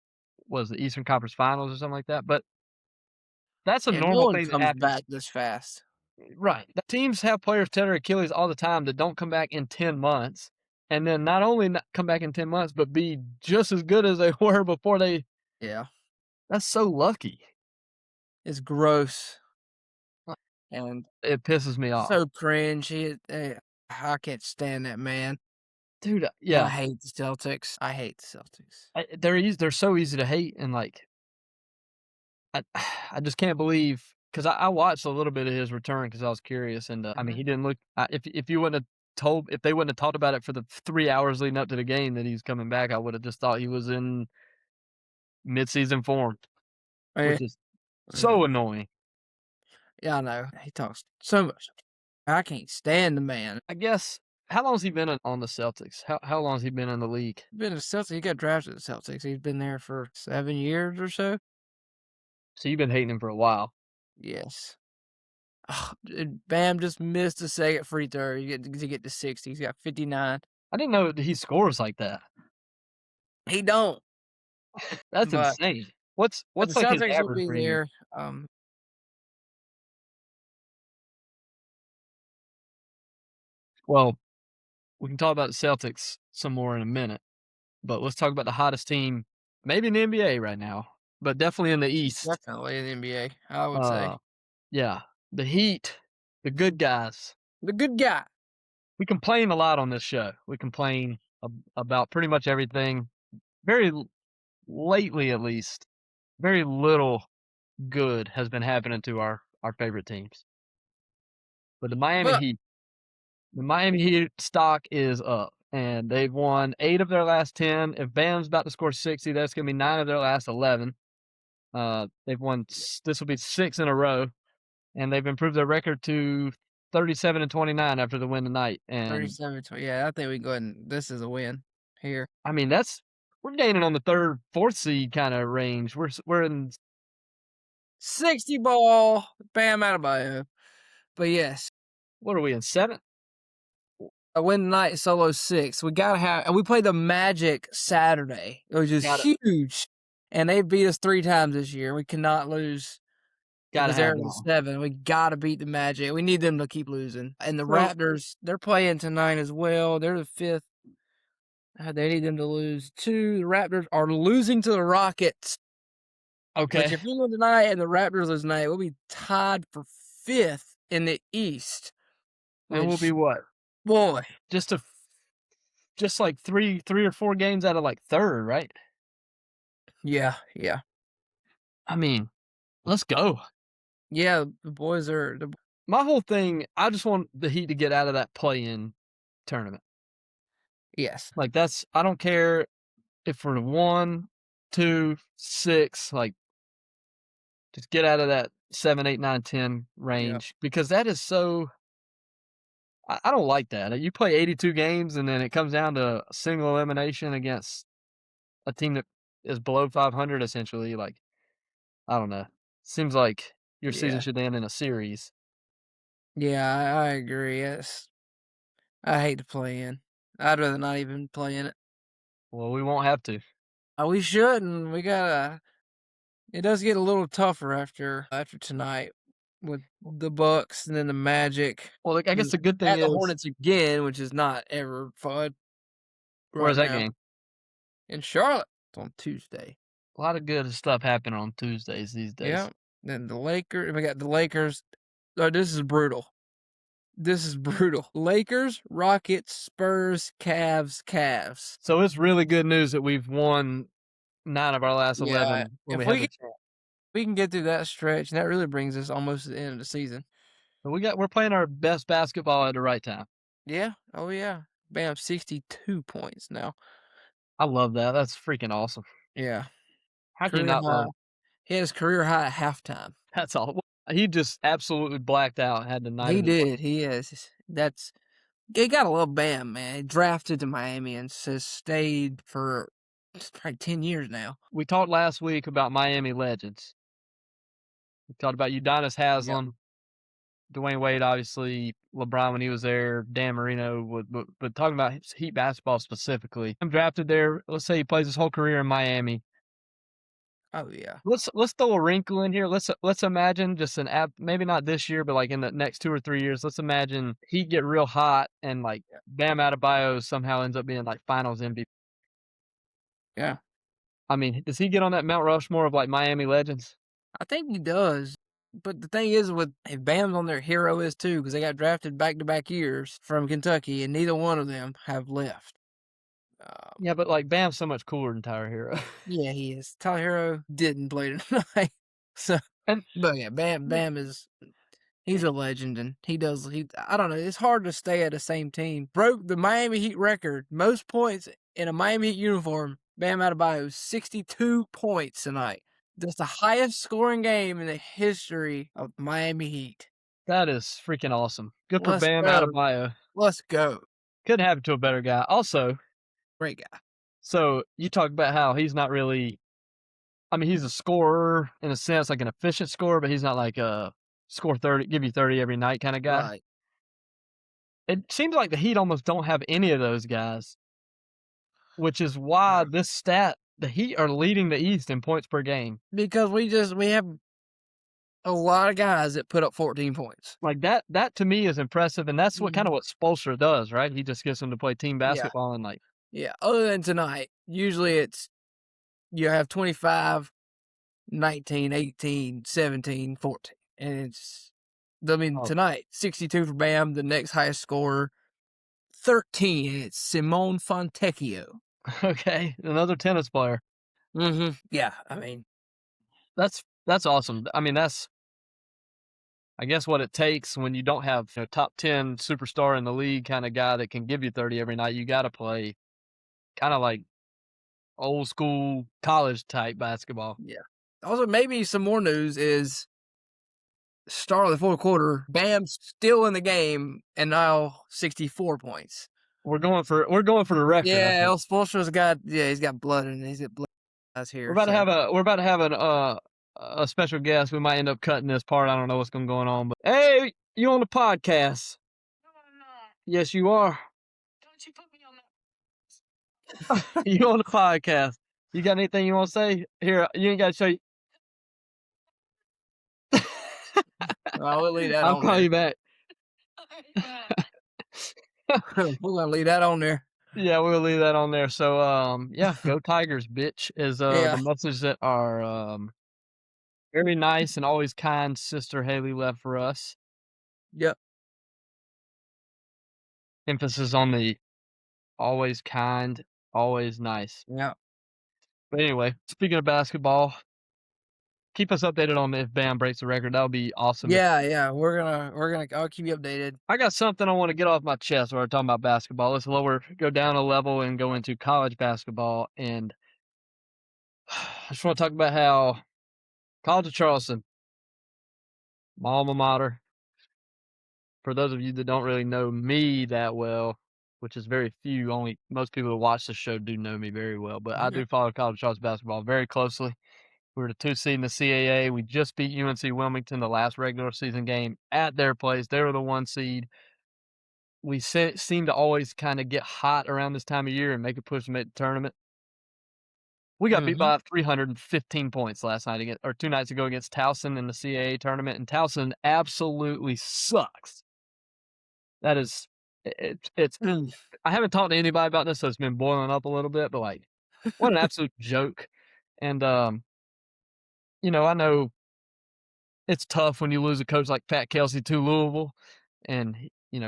was the Eastern Conference Finals or something like that." But that's a yeah, no normal one thing that comes happens. back this fast. Right. The teams have players tear their Achilles all the time that don't come back in 10 months, and then not only not come back in 10 months, but be just as good as they were before they Yeah, that's so lucky. it's gross and It pisses me off. so cringe. I can't stand that man. Dude, I yeah. hate the Celtics. I hate the Celtics. They're so easy to hate, and, like, I I just can't believe 'cause I watched a little bit of his return because I was curious, and, I mean, Mhm. he didn't look if you wouldn't have told if they wouldn't have talked about it for the 3 hours leading up to the game that he's coming back, I would have just thought he was in midseason form, Yeah, which is yeah, so annoying. yeah, I know. He talks so much. I can't stand the man. I guess how long has he been on the Celtics? How long has he been in the league? Been a Celtic. He got drafted to the Celtics. He's been there for 7 years or so. So you've been hating him for a while. Yes. And Bam just missed a second free throw to get to 60. He's got 59. I didn't know that he scores like that. He don't, That's but insane. the What's, like, his Celtics will average be rating? there. Well, we can talk about the Celtics some more in a minute, but let's talk about the hottest team maybe in the NBA right now, but definitely in the East. Definitely in the NBA, I would say. Uh, yeah, the Heat, the good guys. The good guy. We complain a lot on this show. We complain about pretty much everything. Very lately, at least, very little good has been happening to our favorite teams. But But The Miami Heat stock is up, and they've won 8 of their last 10. If Bam's about to score 60, that's gonna be 9 of their last 11. They've won this will be 6 in a row, and they've improved their record to 37 and 29 after the win tonight. And 37 20. Yeah, I think we can go ahead and this is a win here. I mean, we're gaining on the 3rd, 4th seed kind of range. We're in 60 ball, Bam Adebayo. But yes, what are we in 7th? a win tonight, solo 6. We gotta have and we played the Magic Saturday, which is Got huge. And they beat us 3 times this year. We cannot lose gotta because they're have in that the one. 7. We gotta beat the Magic. We need them to keep losing. And the So Raptors, they're playing tonight as well. They're the 5th. They need them to lose too. The Raptors are losing to the Rockets, which okay, if we win tonight and the Raptors lose tonight, we'll be tied for 5th in the East, and we'll be which, what? boy, Just a just like 3 or 4 games out of like 3rd, right? yeah, yeah. I mean, let's go. Yeah, the boys are the My whole thing, I just want the Heat to get out of that play-in tournament. yes. Like, that's I don't care if we're 1, 2, 6, like, just get out of that 7, 8, 9, 10 Yep. range because that is so I don't like that. You play 82 games and then it comes down to a single elimination against a team that is below 500 essentially, like, I don't know. Seems like your season Yeah. should end in a series. Yeah, I agree, yes. I hate to play in. I'd rather not even play in it. Well, we won't have to. We shouldn't. We gotta it does get a little tougher after tonight with the Bucks and then the Magic. Well, like, I guess And the good thing at the is Hornets again, which is not ever fun where's right that now. game? In Charlotte on Tuesday. A lot of good stuff happening on Tuesdays these days. Yeah. Then we got the Lakers. Oh, this is brutal. This is brutal. Lakers, Rockets, Spurs, Cavs. So it's really good news that we've won 9 of our last Yeah. 11 when we If have we the can, chance. we can get through that stretch, and that really brings us almost to the end of the season. But we're playing our best basketball at the right time. Yeah. Oh yeah. Bam, 62 points now. I love that. That's freaking awesome. Yeah. How can you Career not high. love He had his career high at halftime. that's all. He just absolutely blacked out, had the night He of his life. did. He is. He got a little Bam, man. He drafted to Miami and has stayed for probably 10 years now. We talked last week about Miami legends. We talked about Udonis Yeah. Haslem, Dwayne Wade, obviously, LeBron when he was there, Dan Marino, but talking about Heat basketball specifically. I'm drafted there. Let's say he plays his whole career in Miami. Oh, yeah. Let's throw a wrinkle in here. Let's imagine just an app. Maybe not this year, but like in the next 2 or 3 years. Let's imagine he get real hot and like Yeah. Bam Adebayo somehow ends up being like Finals MVP. Yeah. I mean, does he get on that Mount Rushmore of like Miami legends? I think he does. But the thing is, with if Bam's on there, Hero is too, because they got drafted back-to-back years from Kentucky, and neither one of them have left. Yeah, but like Bam's so much cooler than Tyler Hero. Yeah, he is. Tyler Hero didn't play tonight, so. And But yeah, Bam is he's a legend, and he. I don't know. It's hard to stay at the same team. Broke the Miami Heat record, most points in a Miami Heat uniform. Bam Adebayo, 62 points tonight. That's the highest scoring game in the history of Miami Heat. that is freaking awesome. Good for Let's Bam go. Adebayo. Let's go. Couldn't happen to a better guy. Also, Great guy. so you talk about how he's not really. I mean, he's a scorer in a sense, like an efficient scorer, but he's not like a score 30, give you 30 every night kind of guy. Right. It seems like the Heat almost don't have any of those guys, which is why No. this stat, the Heat are leading the East in points per game. Because we have a lot of guys that put up 14 points. Like that to me is impressive, and that's what kind of Mhm. what Spoelstra does, right? He just gets them to play team Yeah. basketball and like, Yeah. Other than tonight, usually it's you have 25, 19, 18, 17, 14. And I mean, oh, tonight, 62 for Bam, the next highest scorer, 13. It's Simone Fontecchio. okay, another tennis player. Yeah, I mean, That's awesome. I mean, that's I guess what it takes when you don't have a top 10 superstar in the league kind of guy that can give you 30 every night. You got to play kind of like old school college type basketball. yeah. Also, maybe some more news is start of the fourth quarter, Bam's still in the game and now 64 points. We're going for the record, I Yeah, think. El Spoelstra's he's got blood in it. He's got blood eyes We're here. about to So have a special guest. We might end up cutting this part. I don't know what's going on, but hey, you on the podcast? no, I'm not. Yes, you are. Don't you put me on that. You on the podcast? You got anything you want to say? Here, you ain't got to show you. Well, we'll leave that I'll on call there. you back. We're gonna leave that on there. Yeah, we'll leave that on there. So, yeah, go Tigers, bitch, is the Yeah. message that our very nice and always kind sister Haley left for us. Yep. Emphasis on the always kind, always nice. Yeah. But anyway, speaking of basketball, keep us updated on if Bam breaks the record. That would be awesome. Yeah. I'll keep you updated. I got something I want to get off my chest while we're talking about basketball. Let's go down a level and go into college basketball. And I just want to talk about how College of Charleston, my alma mater, for those of you that don't really know me that well, which is very few, only most people that watch the show do know me very well, but I Yeah. do follow College of Charleston basketball very closely. We were the 2 seed in the CAA. We just beat UNC Wilmington the last regular season game at their place. They were the 1 seed. We seem to always kind of get hot around this time of year and make a push to make the tournament. We got beat Mhm. by 315 points last night or 2 nights ago against Towson in the CAA tournament, and Towson absolutely sucks. That is, it's. I haven't talked to anybody about this, so it's been boiling up a little bit. But like, what an absolute joke! And I know it's tough when you lose a coach like Pat Kelsey to Louisville, and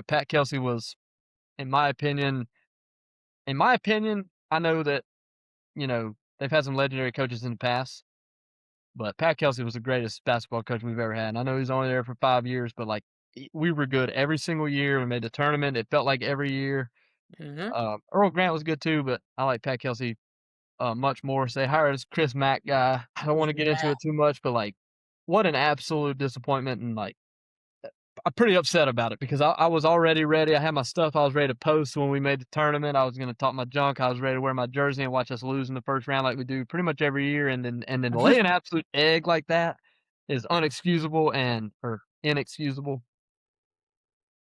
Pat Kelsey was, in my opinion, I know that they've had some legendary coaches in the past, but Pat Kelsey was the greatest basketball coach we've ever had. And I know he's only there for 5 years, but like we were good every single year. We made the tournament. It felt like every year. Mhm. Earl Grant was good too, but I like Pat Kelsey much more. So they hired this Chris Mack guy. I don't want to get into it too much, but like, what an absolute disappointment! And like, I'm pretty upset about it because I was already ready. I had my stuff I was ready to post when we made the tournament. I was gonna talk my junk. I was ready to wear my jersey and watch us lose in the first round like we do pretty much every year, and then lay an absolute egg like that is unexcusable and or inexcusable.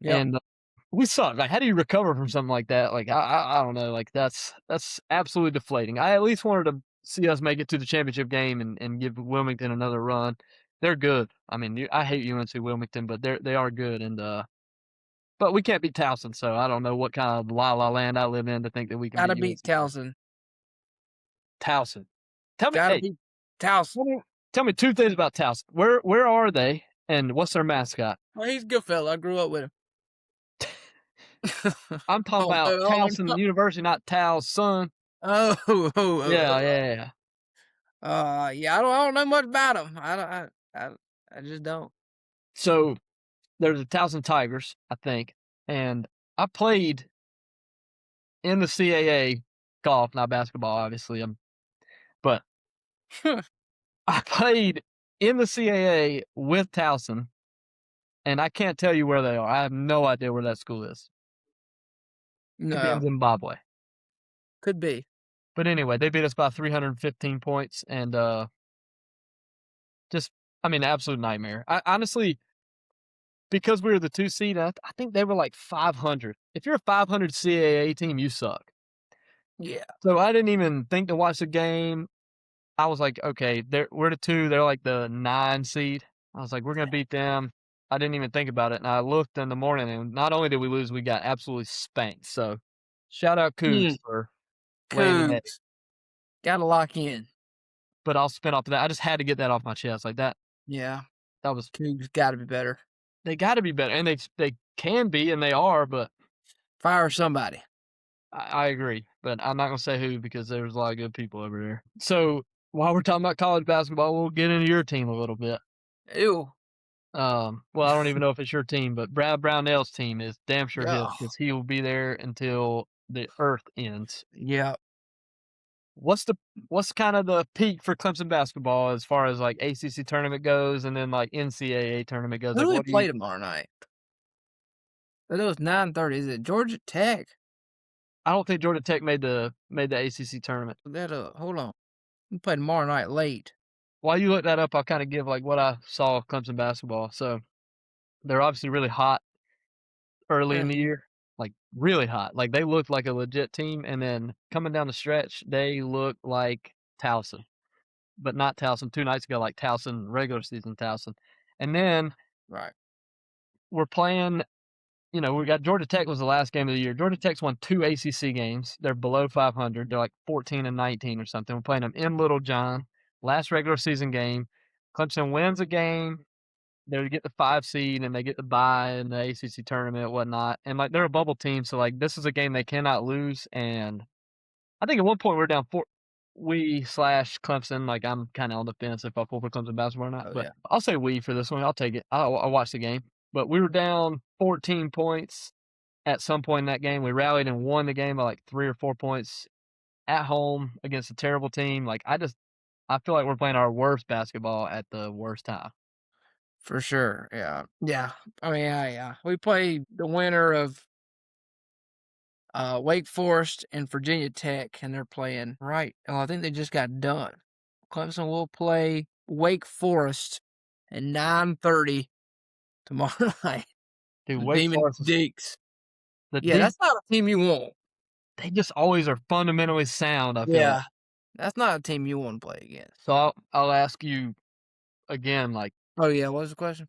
Yep. And we suck. Like, how do you recover from something like that? Like, I don't know. Like, that's absolutely deflating. I at least wanted to see us make it to the championship game and give Wilmington another run. They're good. I mean, I hate UNC Wilmington, but they are good, and but we can't beat Towson, so I don't know what kind of la la land I live in to think that we can Gotta beat beat UNC Towson. Towson. Tell me, Gotta hey, beat Towson. tell me, tell me two things about Towson. Where are they, and what's their mascot? Well, he's a good fella. I grew up with him. I'm talking Oh, about oh, Towson University, not Towson. oh, oh, oh, Yeah, oh. yeah, yeah. Yeah, I don't know much about him. I just don't. So there's the Towson Tigers, I think, and I played in the CAA golf, not basketball, obviously. But I played in the CAA with Towson, and I can't tell you where they are. I have no idea where that school is. Could be in No, Zimbabwe. could be. But anyway, they beat us by 315 points, and just, I mean, absolute nightmare. I honestly, because we were the 2 seed, I think they were like 500. If you're a 500 CAA team, you suck. Yeah. So I didn't even think to watch the game. I was like, "Okay, we're the 2, they're like the 9 seed." I was like, "We're gonna beat them." I didn't even think about it, and I looked in the morning, and not only did we lose, we got absolutely spanked. So, shout out Cougs Mm, for laying an egg. Cougs. Gotta lock in. But I'll spin off to that. I just had to get that off my chest. Like Yeah. that was Cougs gotta be better. they gotta be better, and they can be, and they are, but Fire somebody. I agree, but I'm not gonna say who because there's a lot of good people over there. So while we're talking about college basketball, we'll get into your team a little bit. Ew. Well, I don't even know if it's your team, but Brad Brownell's team is damn sure his Yeah. because he will be there until the earth ends. Yeah. What's the what's kind of the peak for Clemson basketball as far as like ACC tournament goes, and then like NCAA tournament goes? Who Like, do we what do you? play tomorrow night? I know it's 9:30. Is it Georgia Tech? I don't think Georgia Tech made the ACC tournament. Hold on. We play tomorrow night late. While you look that up, I'll kind of give like what I saw of Clemson basketball. So they're obviously really hot early in the Mhm. year, like really hot. Like they looked like a legit team, and then coming down the stretch, they look like Towson, but not Towson. 2 nights ago, like Towson regular season Towson, and then Right. we're playing. You know, we got Georgia Tech was the last game of the year. Georgia Tech's won 2 ACC games. They're below 500. They're like 14 and 19 or something. We're playing them in Little John. Last regular season game. Clemson wins a game. They get the 5 seed and they get the bye in the ACC tournament and whatnot. And like they're a bubble team, so like this is a game they cannot lose. And I think at one point we're down 4. We slash Clemson. Like I'm kind of on the fence if I pull for Clemson basketball or not, Oh but yeah. I'll say we for this one. I'll take it. I'll watch the game. But we were down 14 points at some point in that game. We rallied and won the game by like 3 or 4 points at home against a terrible team. Like I feel like we're playing our worst basketball at the worst time. For sure. Yeah. Yeah. I mean, yeah. We play the winner of Wake Forest and Virginia Tech, and they're playing right. Oh, I think they just got done. Clemson will play Wake Forest at 9:30 tomorrow night. Dude, The Wake Demon Forest is Deeks. the Yeah, deep. that's not a team you want. They just always are fundamentally sound, I feel like. Yeah. That's not a team you want to play against. So I'll ask you again, like, Oh yeah, what was the question?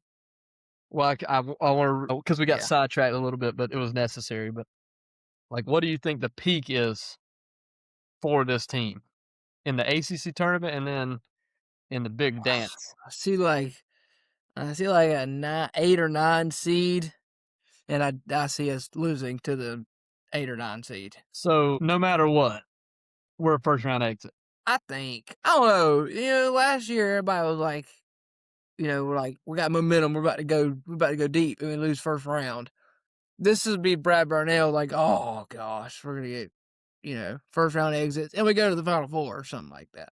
well, I want to because we got Yeah. sidetracked a little bit, but it was necessary. But like, what do you think the peak is for this team in the ACC tournament and then in the big dance? I see like a 8 or 9 seed, and I see us losing to the 8 or 9 seed. So no matter what, we're a first round exit. I think. I don't know. Last year everybody was like, we're like, we got momentum. We're about to go deep, and we lose first round. This would be Brad Burnell like, oh gosh, we're gonna get first round exits, and we go to the Final Four or something like that.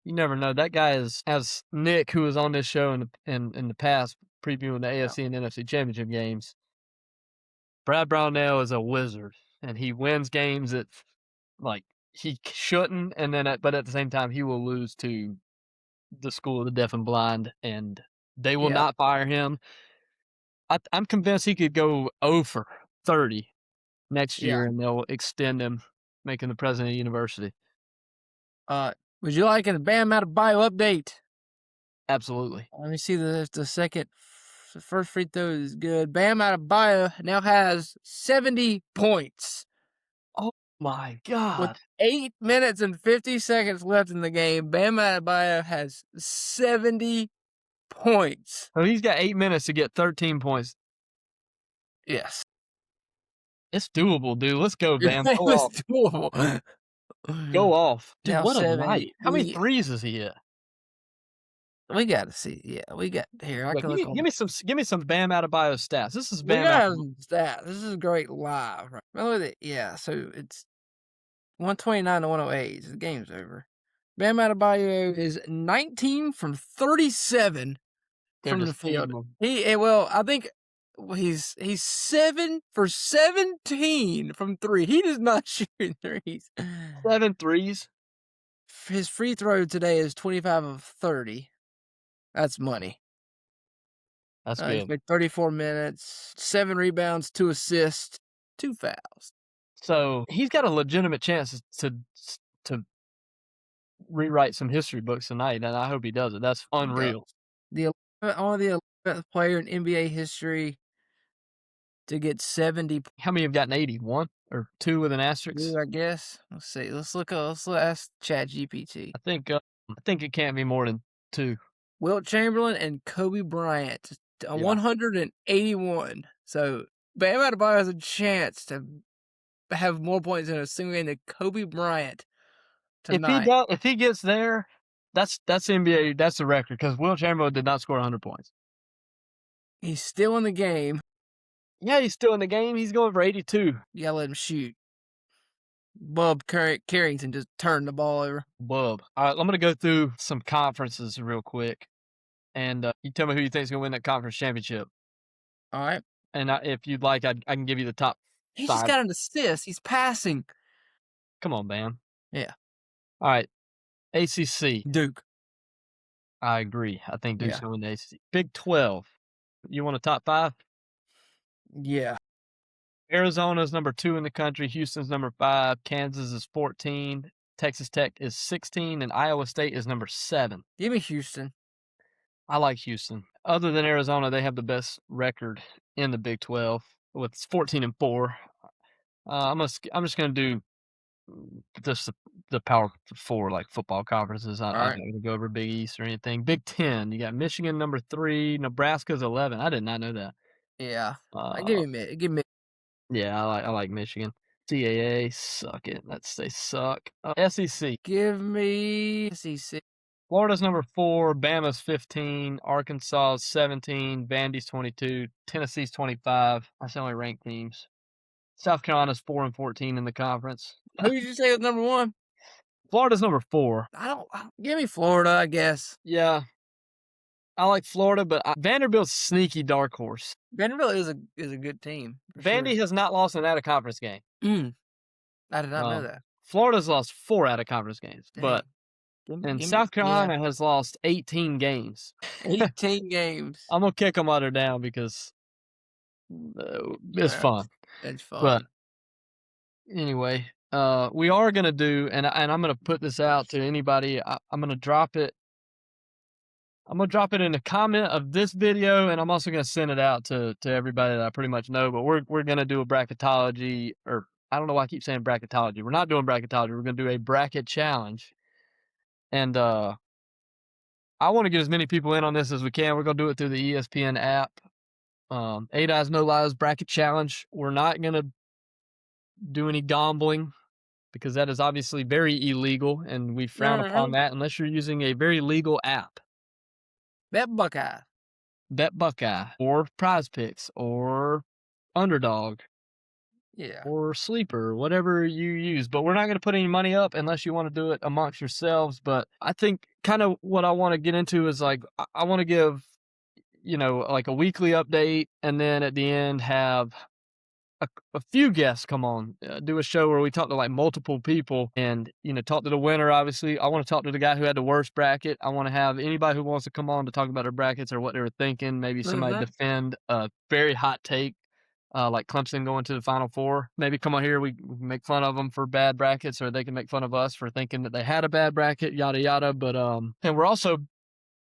You never know. That guy is, as Nick, who was on this show in the past, previewing the Yeah. AFC and NFC championship games. Brad Brownell is a wizard, and he wins games that like he shouldn't, and then but at the same time he will lose to the school of the deaf and blind, and they will Yeah. not fire him. I'm convinced he could go 0 for 30 next Yeah. year, and they'll extend him, making the president of the university. Would you like a Bam Adebayo update? Absolutely. Let me see the second. The first free throw is good. Bam Adebayo now has 70 points Oh my with god. 8 minutes and 50 seconds left in the game. Bam Adebayo has 70 points. So he's got 8 minutes to get 13 points. Yes. It's doable, dude. Let's go, Bam. It Go was off. doable. Go off. Dude, Now what a 70. night. How many threes is he hit? We gotta see. Yeah, we got here. I Look, can look on. give me some Bam Adebayo stats. This is We Bam gotta have Adebayo. some stats. This is great live. Right? Well, look at it. Yeah, so it's 129 to 108. The game's over. Bam Adebayo is 19 from 37 They're from the just feeding field. him. Well, I think he's 7 for 17 from 3. He does not shoot threes. 7 threes. His free throw today is 25 of 30. That's money. That's He's good. played 34 minutes, 7 rebounds, 2 assists, 2 fouls. So he's got a legitimate chance to rewrite some history books tonight, and I hope he does it. That's unreal. Only the 11th player in NBA history to get 70. How many have gotten 80? 1 or 2 with an asterisk? I guess. Let's see. Let's look up. Let's ask ChatGPT. I think it can't be more than 2. Wilt Chamberlain and Kobe Bryant, Yeah. 181. So Bam Adebayo has a chance to have more points in a single game than Kobe Bryant tonight. If he gets there, that's NBA. That's the record because Will Chamberlain did not score 100 points. He's still in the game. Yeah, he's still in the game. He's going for 82. You gotta let him shoot. Bub Carrington just turned the ball over. Bub. All right, I'm going to go through some conferences real quick, and you tell me who you think is going to win that conference championship. All right. And if you'd like, I can give you the top He 5. just got an assist. He's passing. Come on, man. Yeah. All right, ACC. Duke. I agree. I think Duke's Yeah. going to win the ACC. Big 12. You want a top 5? Yeah. Arizona's number 2 in the country. Houston's number 5. Kansas is 14. Texas Tech is 16. And Iowa State is number 7. Give me Houston. I like Houston. Other than Arizona, they have the best record in the Big 12 with 14-4. I'm just gonna do just the Power 4 like football conferences. I'm not gonna go over Big East or anything. Big 10, you got Michigan number 3. Nebraska's 11. I did not know that. Yeah. Give me. Yeah, I like Michigan. CAA, suck it. They suck. SEC. Give me SEC. Florida's number 4. Bama's 15. Arkansas is 17. Vandy's 22. Tennessee's 25. That's the only ranked teams. South Carolina's 4 and 14 in the conference. Who did you say was number 1? Florida's number 4. Give me Florida, I guess. Yeah. I like Florida, but Vanderbilt's sneaky dark horse. Vanderbilt is a good team. Vandy has not lost an out-of-conference game. I did not know that. Florida's lost 4 out-of-conference games, Dang. but South Carolina has lost 18 games. 18 games. I'm going to kick them while they're down because it's fun. It's fun. But anyway, we are going to do, and I'm going to put this out to anybody. I'm going to drop it. I'm going to drop it in the comment of this video, and I'm also going to send it out to everybody that I pretty much know. But we're going to do a bracketology, or I don't know why I keep saying bracketology. We're not doing bracketology. We're going to do a bracket challenge. And I want to get as many people in on this as we can. We're going to do it through the ESPN app. 8 Eyes, No Lies bracket challenge. We're not going to do any gambling because that is obviously very illegal, and we frown upon that unless you're using a very legal app. Bet Buckeye. Or Prize Picks, or Underdog. Yeah. Or Sleeper, whatever you use. But we're not going to put any money up unless you want to do it amongst yourselves. But I think kind of what I want to get into is like, I want to give like a weekly update, and then at the end have a few guests come on, do a show where we talk to like multiple people and, talk to the winner. Obviously, I want to talk to the guy who had the worst bracket. I want to have anybody who wants to come on to talk about their brackets or what they were thinking. Maybe somebody Mhm. defend a very hot take, like Clemson going to the Final Four. Maybe come on here, we can make fun of them for bad brackets, or they can make fun of us for thinking that they had a bad bracket, yada yada. But and we're also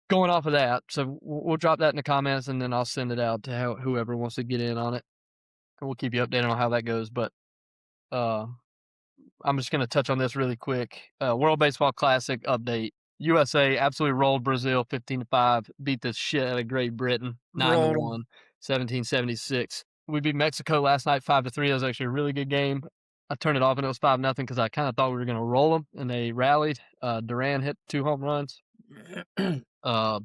going off of that, so we'll drop that in the comments, and then I'll send it out to whoever wants to get in on it. And we'll keep you updated on how that goes. But uh, I'm just going to touch on this really quick. World Baseball Classic update. USA absolutely rolled Brazil 15-5, beat the shit out of Great Britain 9-1, 'Em. 1776. We beat Mexico last night 5-3. That was actually a really good game. I turned it off and it was 5-0 because I kind of thought we were going to roll them, and they rallied. Duran hit 2 home runs. Uh,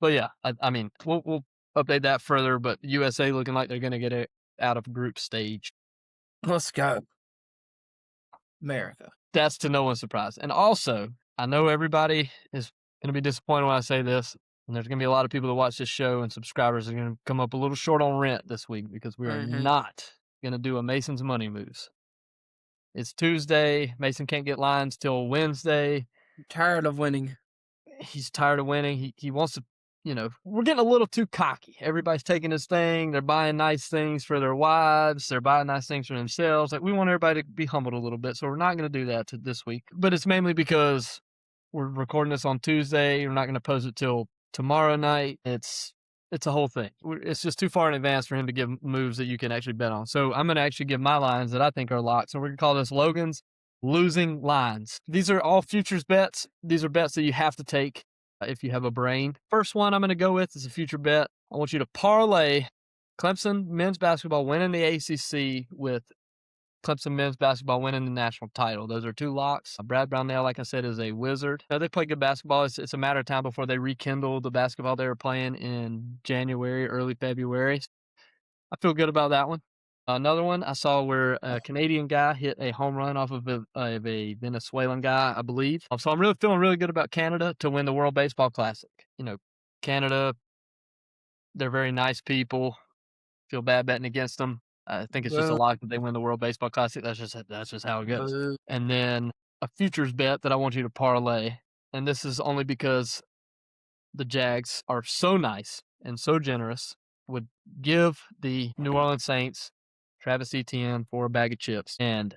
but yeah, I mean, we'll update that further. But USA looking like they're going to get it out of group stage. Let's go, America. That's to no one's surprise. And also, I know everybody is going to be disappointed when I say this, and there's going to be a lot of people that watch this show and subscribers are going to come up a little short on rent this week because we are Mhm. not going to do a Mason's money moves. It's Tuesday. Mason can't get lines till Wednesday. Tired of winning. He's tired of winning. He wants to, we're getting a little too cocky. Everybody's taking his thing. They're buying nice things for their wives. They're buying nice things for themselves. Like, we want everybody to be humbled a little bit. So we're not going to do that this week. But it's mainly because we're recording this on Tuesday. We're not going to post it till tomorrow night. It's a whole thing. It's just too far in advance for him to give moves that you can actually bet on. So I'm going to actually give my lines that I think are locked. So we're going to call this Logan's losing lines. These are all futures bets. These are bets that you have to take if you have a brain. First one I'm going to go with is a future bet. I want you to parlay Clemson men's basketball winning the ACC with Clemson men's basketball winning the national title. Those are 2 locks. Brad Brownell, like I said, is a wizard. They play good basketball. It's a matter of time before they rekindle the basketball they were playing in January, early February. I feel good about that one. Another one I saw where a Canadian guy hit a home run off of a Venezuelan guy, I believe. So I'm really feeling really good about Canada to win the World Baseball Classic. Canada, they're very nice people. Feel bad betting against them. I think it's just a Boo, lock that they win the World Baseball Classic. That's just how it goes. boo. And then a futures bet that I want you to parlay, and this is only because the Jags are so nice and so generous, would give the New Orleans Saints Travis Etienne for a bag of chips. And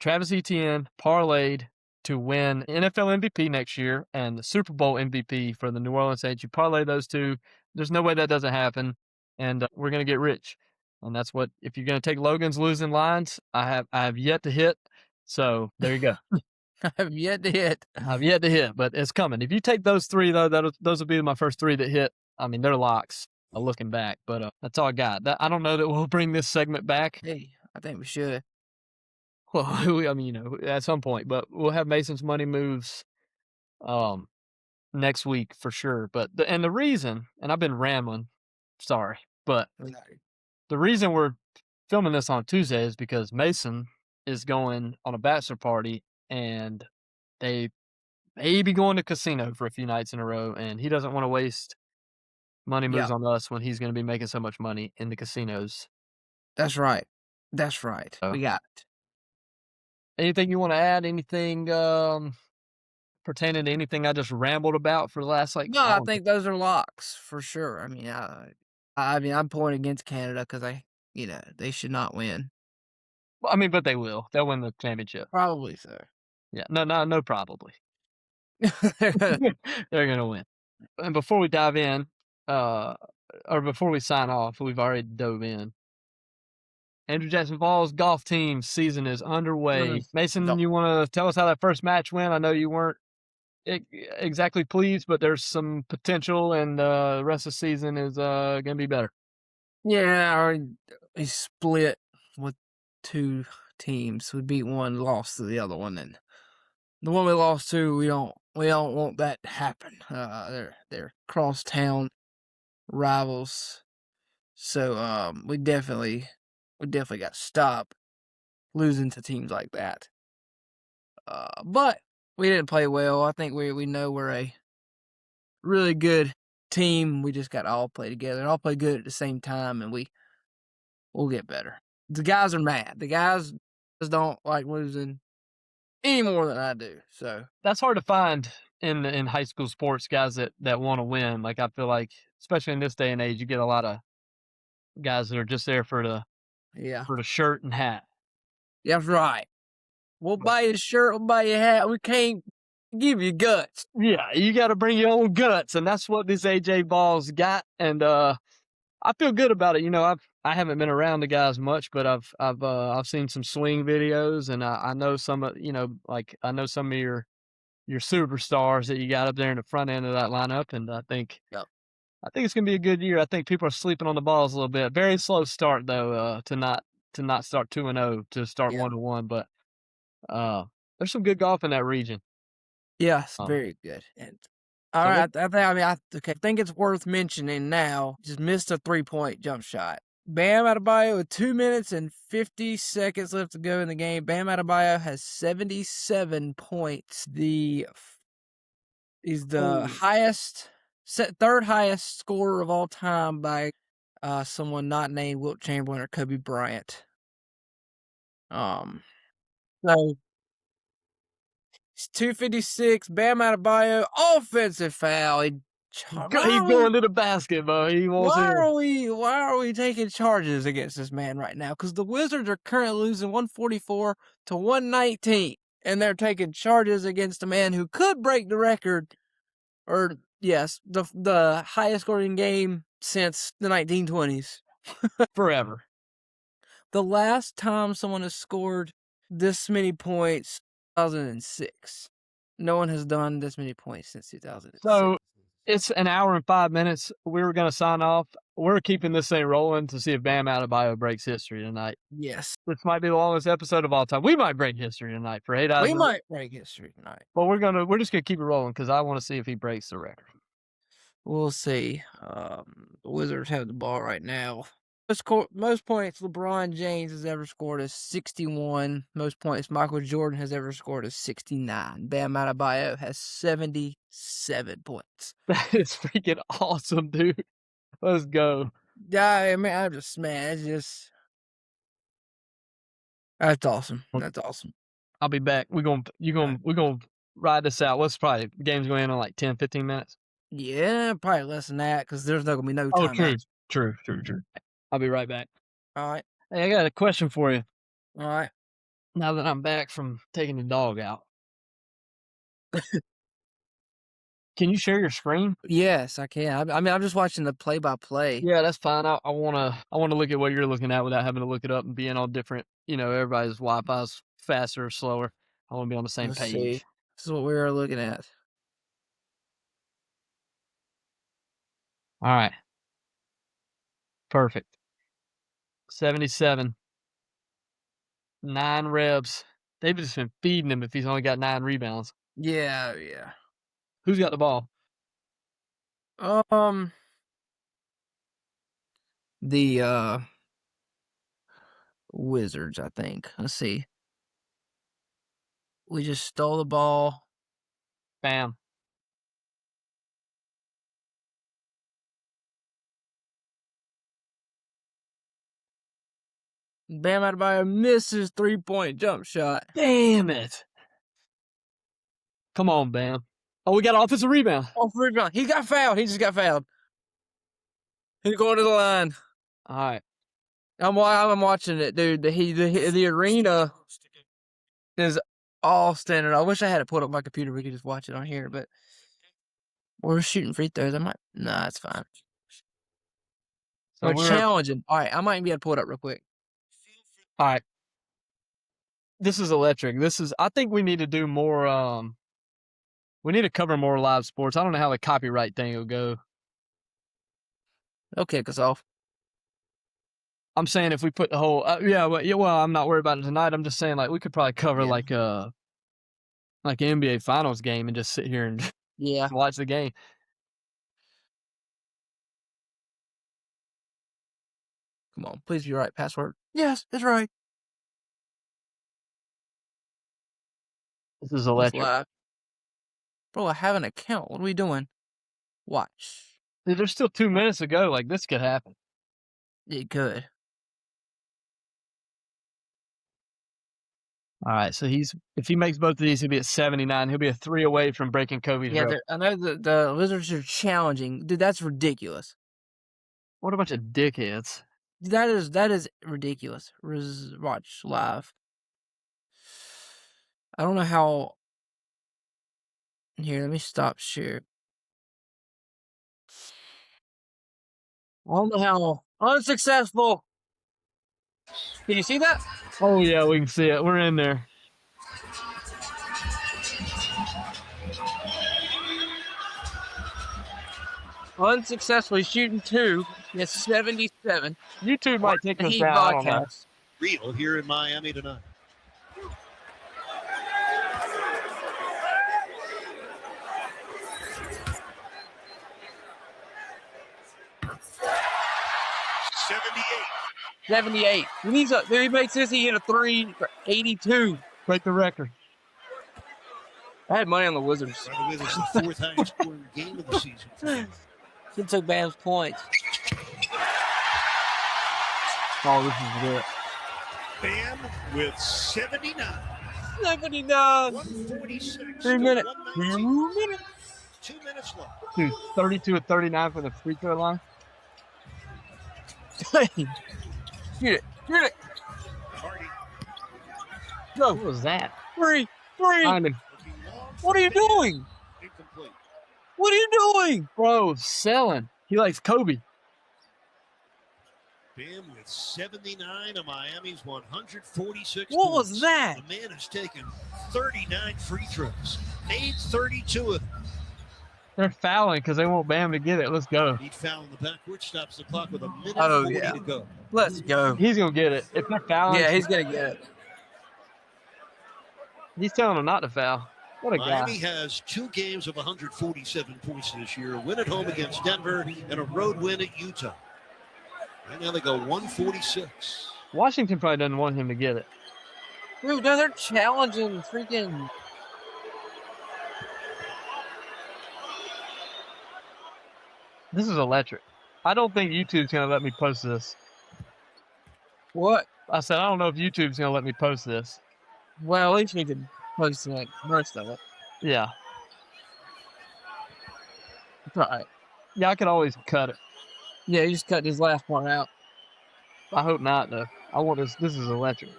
Travis Etienne parlayed to win NFL MVP next year and the Super Bowl MVP for the New Orleans Saints. You parlay those two, there's no way that doesn't happen, and we're going to get rich. And that's what, if you're going to take Logan's losing lines, I have yet to hit. So there you go. I have yet to hit. I've yet to hit, but it's coming. If you take those 3 though, those will be my first 3 that hit. I mean, they're locks. Looking back, but that's all I got. I don't know that we'll bring this segment back. Hey, I think we should. Well, I mean, at some point, but we'll have Mason's money moves um next week for sure. But the reason, and I've been rambling, sorry, but No. the reason we're filming this on Tuesday is because Mason is going on a bachelor party, and they may be going to casino for a few nights in a row, and he doesn't want to waste money Yeah, moves on us when he's going to be making so much money in the casinos. that's right. That's right. So, We got it. anything you want to add? Anything pertaining to anything I just rambled about for the last, like, No, I I don't know. think those are locks for sure. I mean, I'm pulling against Canada because they should not win. Well, I mean, but they will. They'll win the championship. Probably so. Yeah. No, probably. They're gonna win. And before we dive in, uh, or before we sign off, we've already dove in. Andrew Jackson Falls golf team season is underway. Mason, No. you want to tell us how that first match went? I know you weren't exactly pleased, but there's some potential, and the rest of the season is gonna be better. Yeah, we split with 2 teams. We beat one, lost to the other one, and the one we lost to, we don't want that to happen. They're crosstown rivals, so we definitely got to stop losing to teams like that. But we didn't play well. I think we know we're a really good team. We just got to all play together and all play good at the same time, and we'll get better. The guys are mad. The guys don't like losing any more than I do. So That's hard to find in high school sports, guys that wanna win. Like, I feel like, especially in this day and age, you get a lotta guys that are just there yeah, for the shirt and hat. that's right. We'll But buy you a shirt. We'll buy you a hat. We can't give you guts. yeah, you gotta bring your own guts, and that's what this AJ Ball's got, and, I feel good about it. I haven't been around the guys much, but I've seen some swing videos, and I know some of like, I know some of your superstars that you got up there in the front end of that lineup, and Yep. I think it's gonna be a good year. I think people are sleeping on the balls a little bit. Very slow start though, to not start 2-0, to start Yeah. 1-1, but, uh, there's some good golf in that region. Yes, Um, very good. And all so right, let's I think I mean I okay, I think it's worth mentioning now. Just missed a 3-point jump shot. Bam Adebayo with 2 minutes and 50 seconds left to go in the game. Bam Adebayo has 77 points. He's the Oh, highest, third highest scorer of all time by someone not named Wilt Chamberlain or Kobe Bryant. Um, so it's 256. Bam Adebayo, offensive foul. he's going to the basket, bro. He wants Why it. are we why are we taking charges against this man right now? Because the Wizards are currently losing 144 to 119, and they're taking charges against a man who could break the record, or yes, the highest scoring game since the 1920s. Forever. The last time someone has scored this many points, 2006. No one has done this many points since 2006. So, it's an hour and 5 minutes. We were gonna sign off. We're keeping this thing rolling to see if Bam Adebayo breaks history tonight. Yes, This might be the longest episode of all time. We might break history tonight for 8 hours. we might break history tonight. But we're just gonna keep it rolling because I wanna see if he breaks the record. We'll see. The Wizards have the ball right now. Most points LeBron James has ever scored is 61. Most points Michael Jordan has ever scored is 69. Bam Adebayo has 77 points. That is freaking awesome, dude. Let's go. Yeah, I mean, that's awesome. That's awesome. I'll be back. Alright. We're gonna ride this out. What's probably game's going to end in like 10, 15 minutes. Yeah, probably less than that because there's not gonna be no Oh, timeout. true. True, true, true. I'll be right back. All right, Hey, I got a question for you all right. now that I'm back from taking the dog out. Can you share your screen? Yes, I can. I mean, I'm just watching the play-by-play. Yeah, that's fine. I wanna look at what you're looking at without having to look it up and being all different. Everybody's Wi-Fi's faster or slower. I wanna be on the same Let's see. page. This is what we are looking at. All right, perfect. 77, 9 reps. They've just been feeding him if he's only got 9 rebounds. Yeah, yeah. Who's got the ball? Um, the Wizards, I think. Let's see. We just stole the ball. Bam. Bam Adebayo misses 3-point jump shot. Damn it. Come on, Bam. Oh, we got offensive rebound. Oh, rebound. He got fouled. He just got fouled. He's going to the line. All right. I'm watching it, dude. The arena is all standing. I wish I had it pulled up my computer. We could just watch it on here, but we're shooting free throws. Nah, it's fine. So We're we're challenging. All right, I might be able to pull it up real quick. all right. This is electric. I think we need to do more we need to cover more live sports. I don't know how the copyright thing will go. They'll kick us off. I'm saying if we put the whole well, I'm not worried about it tonight. I'm just saying like we could probably cover Yeah. like an NBA finals game and just sit here and Yeah. watch the game. Come on, please be right. Password. Yes, it's right. This is It's electric. live. Bro, I have an account. What are we doing? Watch. Dude, there's still 2 minutes to go. Like, this could happen. It could. All right, so if he makes both of these, he'll be at 79. He'll be a 3 away from breaking Kobe's Yeah, record. I know the Wizards are challenging. Dude, that's ridiculous. What a bunch of dickheads. That is ridiculous. Watch live. I don't know how. Here, let me stop share. I don't know how unsuccessful. Can you see that? Oh, yeah, we can see it. We're in there. Unsuccessfully shooting 2. Yes, 77. YouTube might take us Heat down. I don't know. broadcast. Real here in Miami tonight. $78. He makes this, he hit a 3 for 82. Break the record. I had money on the Wizards. By the way, this is the 4th highest scoring game of the season. He took Bam's points. Oh, this is good. Bam with 79. 79. 146. 3 minutes. 2 minutes left. Dude, 32 of 39 for the free throw line. Shoot it. Hardy. What was that? 3. Behind him. What are you doing? Incomplete. What are you doing? Bro, selling. He likes Kobe. Bam with 79 of Miami's 146 What points. was that? The man has taken 39 free throws, made 32 of them. They're fouling because they want Bam to get it. Let's go. He'd foul in the backcourt, stops the clock with a minute Oh, 40 yeah. to go. Let's go. He's going to get it. If they're fouling, Yeah, he's going to get it. he's telling them not to foul. What a Miami guy. has 2 games of 147 points this year, a win at home against Denver and a road win at Utah. Right now they go 146. Washington probably doesn't want him to get it. Dude, no, they're challenging freaking. This is electric. I don't think YouTube's going to let me post this. What? I said, I don't know if YouTube's going to let me post this. Well, at least we can post like most of it. Yeah. It's all right. Yeah, I could always cut it. Yeah, you just cut this last part out. I hope not, though. I want this. This is electric.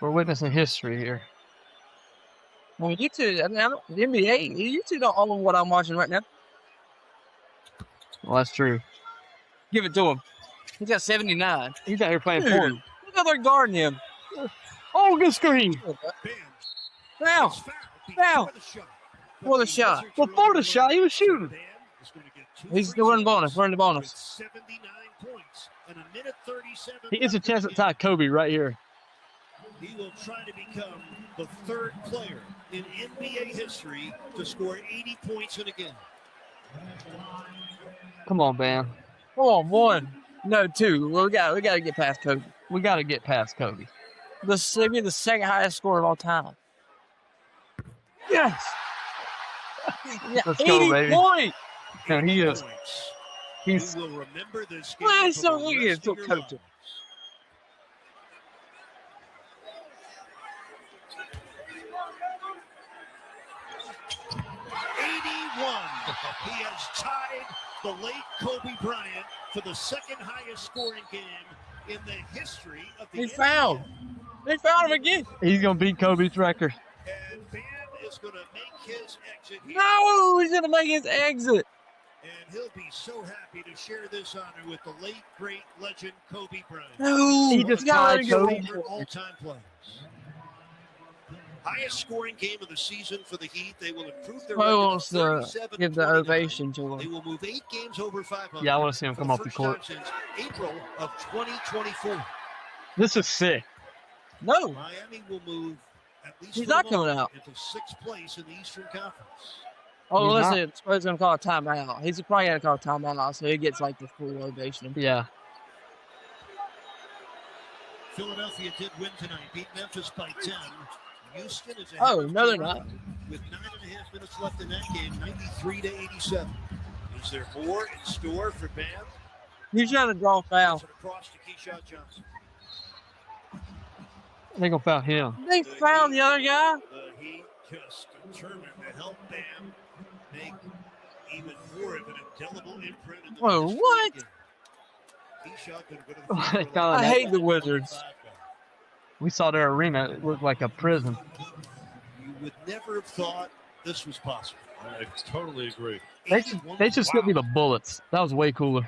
We're witnessing history here. I mean, you two, I don't, the NBA, you two don't own what I'm watching right now. Well, that's true. Give it to him. He's got 79. He's out here playing Dude, porn. look how they're guarding him. Oh, good screen. Bam. Now, Is fouled now. before the shot. Before the shot. Before the shot, he was shooting. Bam is going to get 2 He's free running bonus. throws Running the with bonus. 79 points and a minute 37. He gets a left in chance the to game. tie Kobe right here. He will try to become the 3rd player in NBA history to score 80 points in a game. Come on, Bam. Come on, 1. No, 2. Well, we got to get past Kobe. We got to get past Kobe. Maybe the 2nd highest scorer of all time. Yes. Yeah, Let's 80 go, baby. points. And he is. Points. He's. You will remember this game Why for is so the weird? rest So of your coaching. lives. He has tied the late Kobe Bryant for the 2nd highest scoring game in the history of the He NBA. fouled. They found him again. He's gonna beat Kobe's record. And Bam is going to make his exit here. No, he's going to make his exit. And he'll be so happy to share this honor with the late, great legend Kobe Bryant. No, He just gotta tied get Kobe. rid of it. All-time players. Highest scoring game of the season for the Heat. They will improve their Who record wants to to 37 give the 29. ovation to They him? will move 8 games over 500. Yeah, I want to see him for come the off the first court. time since April of 2024. This is sick. No, Miami will move at least He's for the not coming moment out. into 6th place in the Eastern Conference. oh, He's listen, Spurs going to call a timeout. He's probably going to call a timeout now, so he gets like the full ovation. Yeah. Philadelphia did win tonight, beat Memphis by 10. Houston is ahead Oh, of no, they're Toronto. not. with 9.5 minutes left in that game, 93-87. Is there more in store for Bam? He's trying to draw a foul. Across to Keyshawn Johnson. They gonna foul him. They found the other guy. The Heat just determined to help Bam make even more of an indelible imprint in the Whoa, what? I hate the Wizards. We saw their arena. It looked like a prison. You would never have thought this was possible. I totally agree. They just skipped me the bullets. That was way cooler.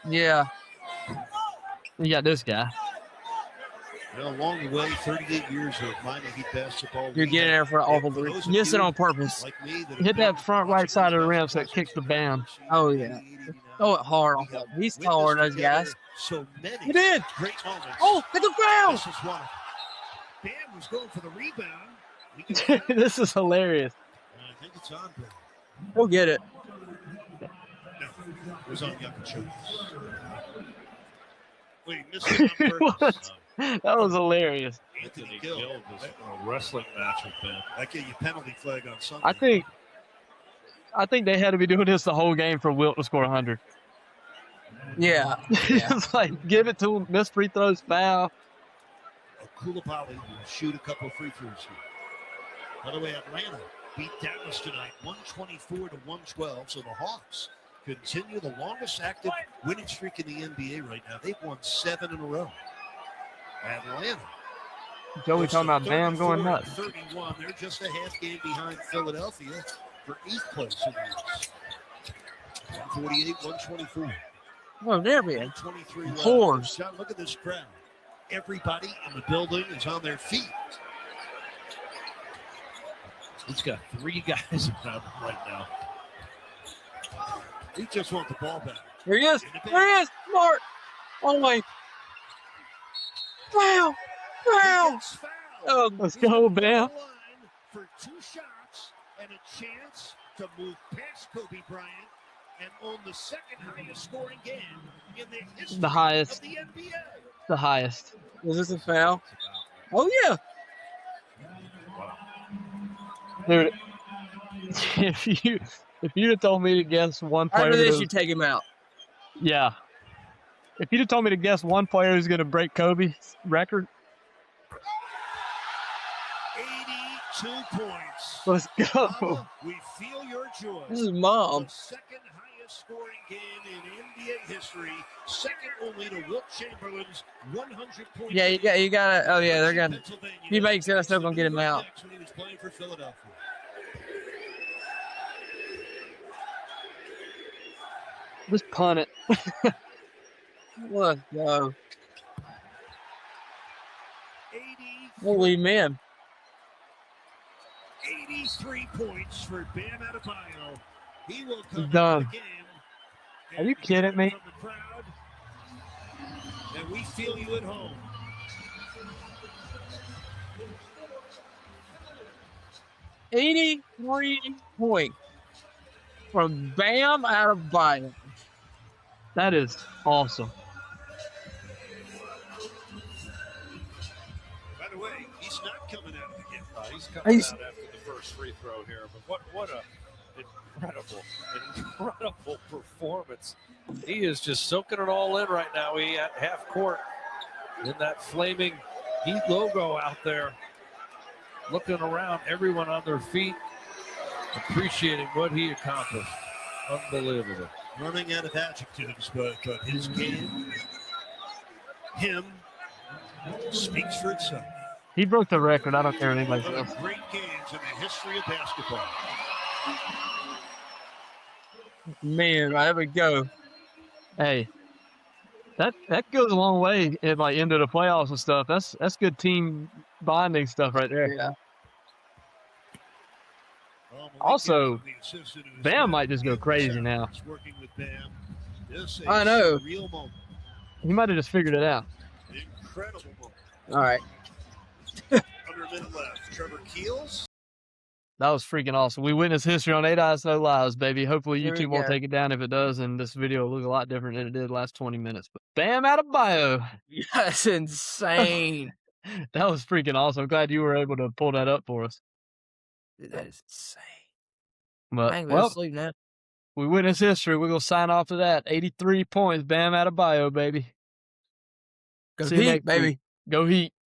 Yeah. You got this guy. Well, along the way, 38 years of Miami Heat basketball. You're getting there for an awful break. Miss it on purpose. Like me, Hit that front right side of the rim so it kicks the Bam. Oh, yeah. Throw it hard on him. He's taller than those guys. So many He did. great moments. Oh, hit the ground. This is one. Bam was going for the rebound. This is hilarious. I think it's on Bam. We'll get it. No, it was on Jokic. Wait, missed it on purpose. That was hilarious. Anthony Gill was a wrestling match with Bam. I get you penalty flag on Sunday. I think they had to be doing this the whole game for Wilt to score 100. Yeah. It's like, give it to him, miss free throws, foul. Koulibaly will shoot a couple of free throws here. By the way, Atlanta beat Dallas tonight, 124-112. So the Hawks continue the longest active winning streak in the NBA right now. They've won 7 in a row. Atlanta. Joey talking about Bam going nuts. 31. They're just a half game behind Philadelphia for 8th place in the East. 148-124. Oh, there we go. 123 Whores. John, look at this crowd. Everybody in the building is on their feet. He's got 3 guys around him right now. He just wants the ball back. There he is. There he is. Smart. All the way. Wow. Wow. Oh, let's go, Bam. For 2 shots and a chance to move past Kobe Bryant and own the second highest scoring game in the history The highest. of the NBA. The highest. Was this a foul? Oh, yeah. Dude, if you'd have told me to guess one player, After this, you take him out. yeah. If you'd have told me to guess one player who's going to break Kobe's record, 82 points. let's go. Mama, we feel your joy. This is Mom. The second highest scoring game in NBA history, second only to Wilt Chamberlain's 100 points. Yeah, you got to. Oh, yeah, they're going to. He makes it, I'm still going to get him out. When he was playing for Philadelphia. Just punt it. Let's go. 80, Holy man. 83 points for Bam Adebayo. He will come Done. into the game. Are you kidding me? From the crowd, and we feel you at home. $83 points from Bam Adebayo. That is awesome. By the way, he's not coming out again. He's coming He's- out after the first free throw here. But what a incredible performance. He is just soaking it all in right now. He at half court in that flaming Heat logo out there, looking around, everyone on their feet, appreciating what he accomplished. Unbelievable. Running out of adjectives, but his game, him, speaks for itself. He broke the record. I don't care what anybody One says. of the great games in the history of basketball. Man, there we go. Hey, that goes a long way in like into the playoffs and stuff. That's good team bonding stuff right there. Yeah. Also, Bam might just go crazy now. Working with Bam. This is I know. a real moment. He might have just figured it out. Incredible moment. All right. Under a minute left. Trevor Keels. That was freaking awesome. We witnessed history on 8 Eyes, No Lies, baby. Hopefully Here we YouTube won't go. take it down. If it does, and this video will look a lot different than it did the last 20 minutes. But Bam Adebayo. That's insane. That was freaking awesome. I'm glad you were able to pull that up for us. Dude, that is insane. I But, ain't going to well, sleep now. we witnessed history. We're going to sign off to that. 83 points, Bam Adebayo, baby. Go See you Heat, next week. baby. Go Heat.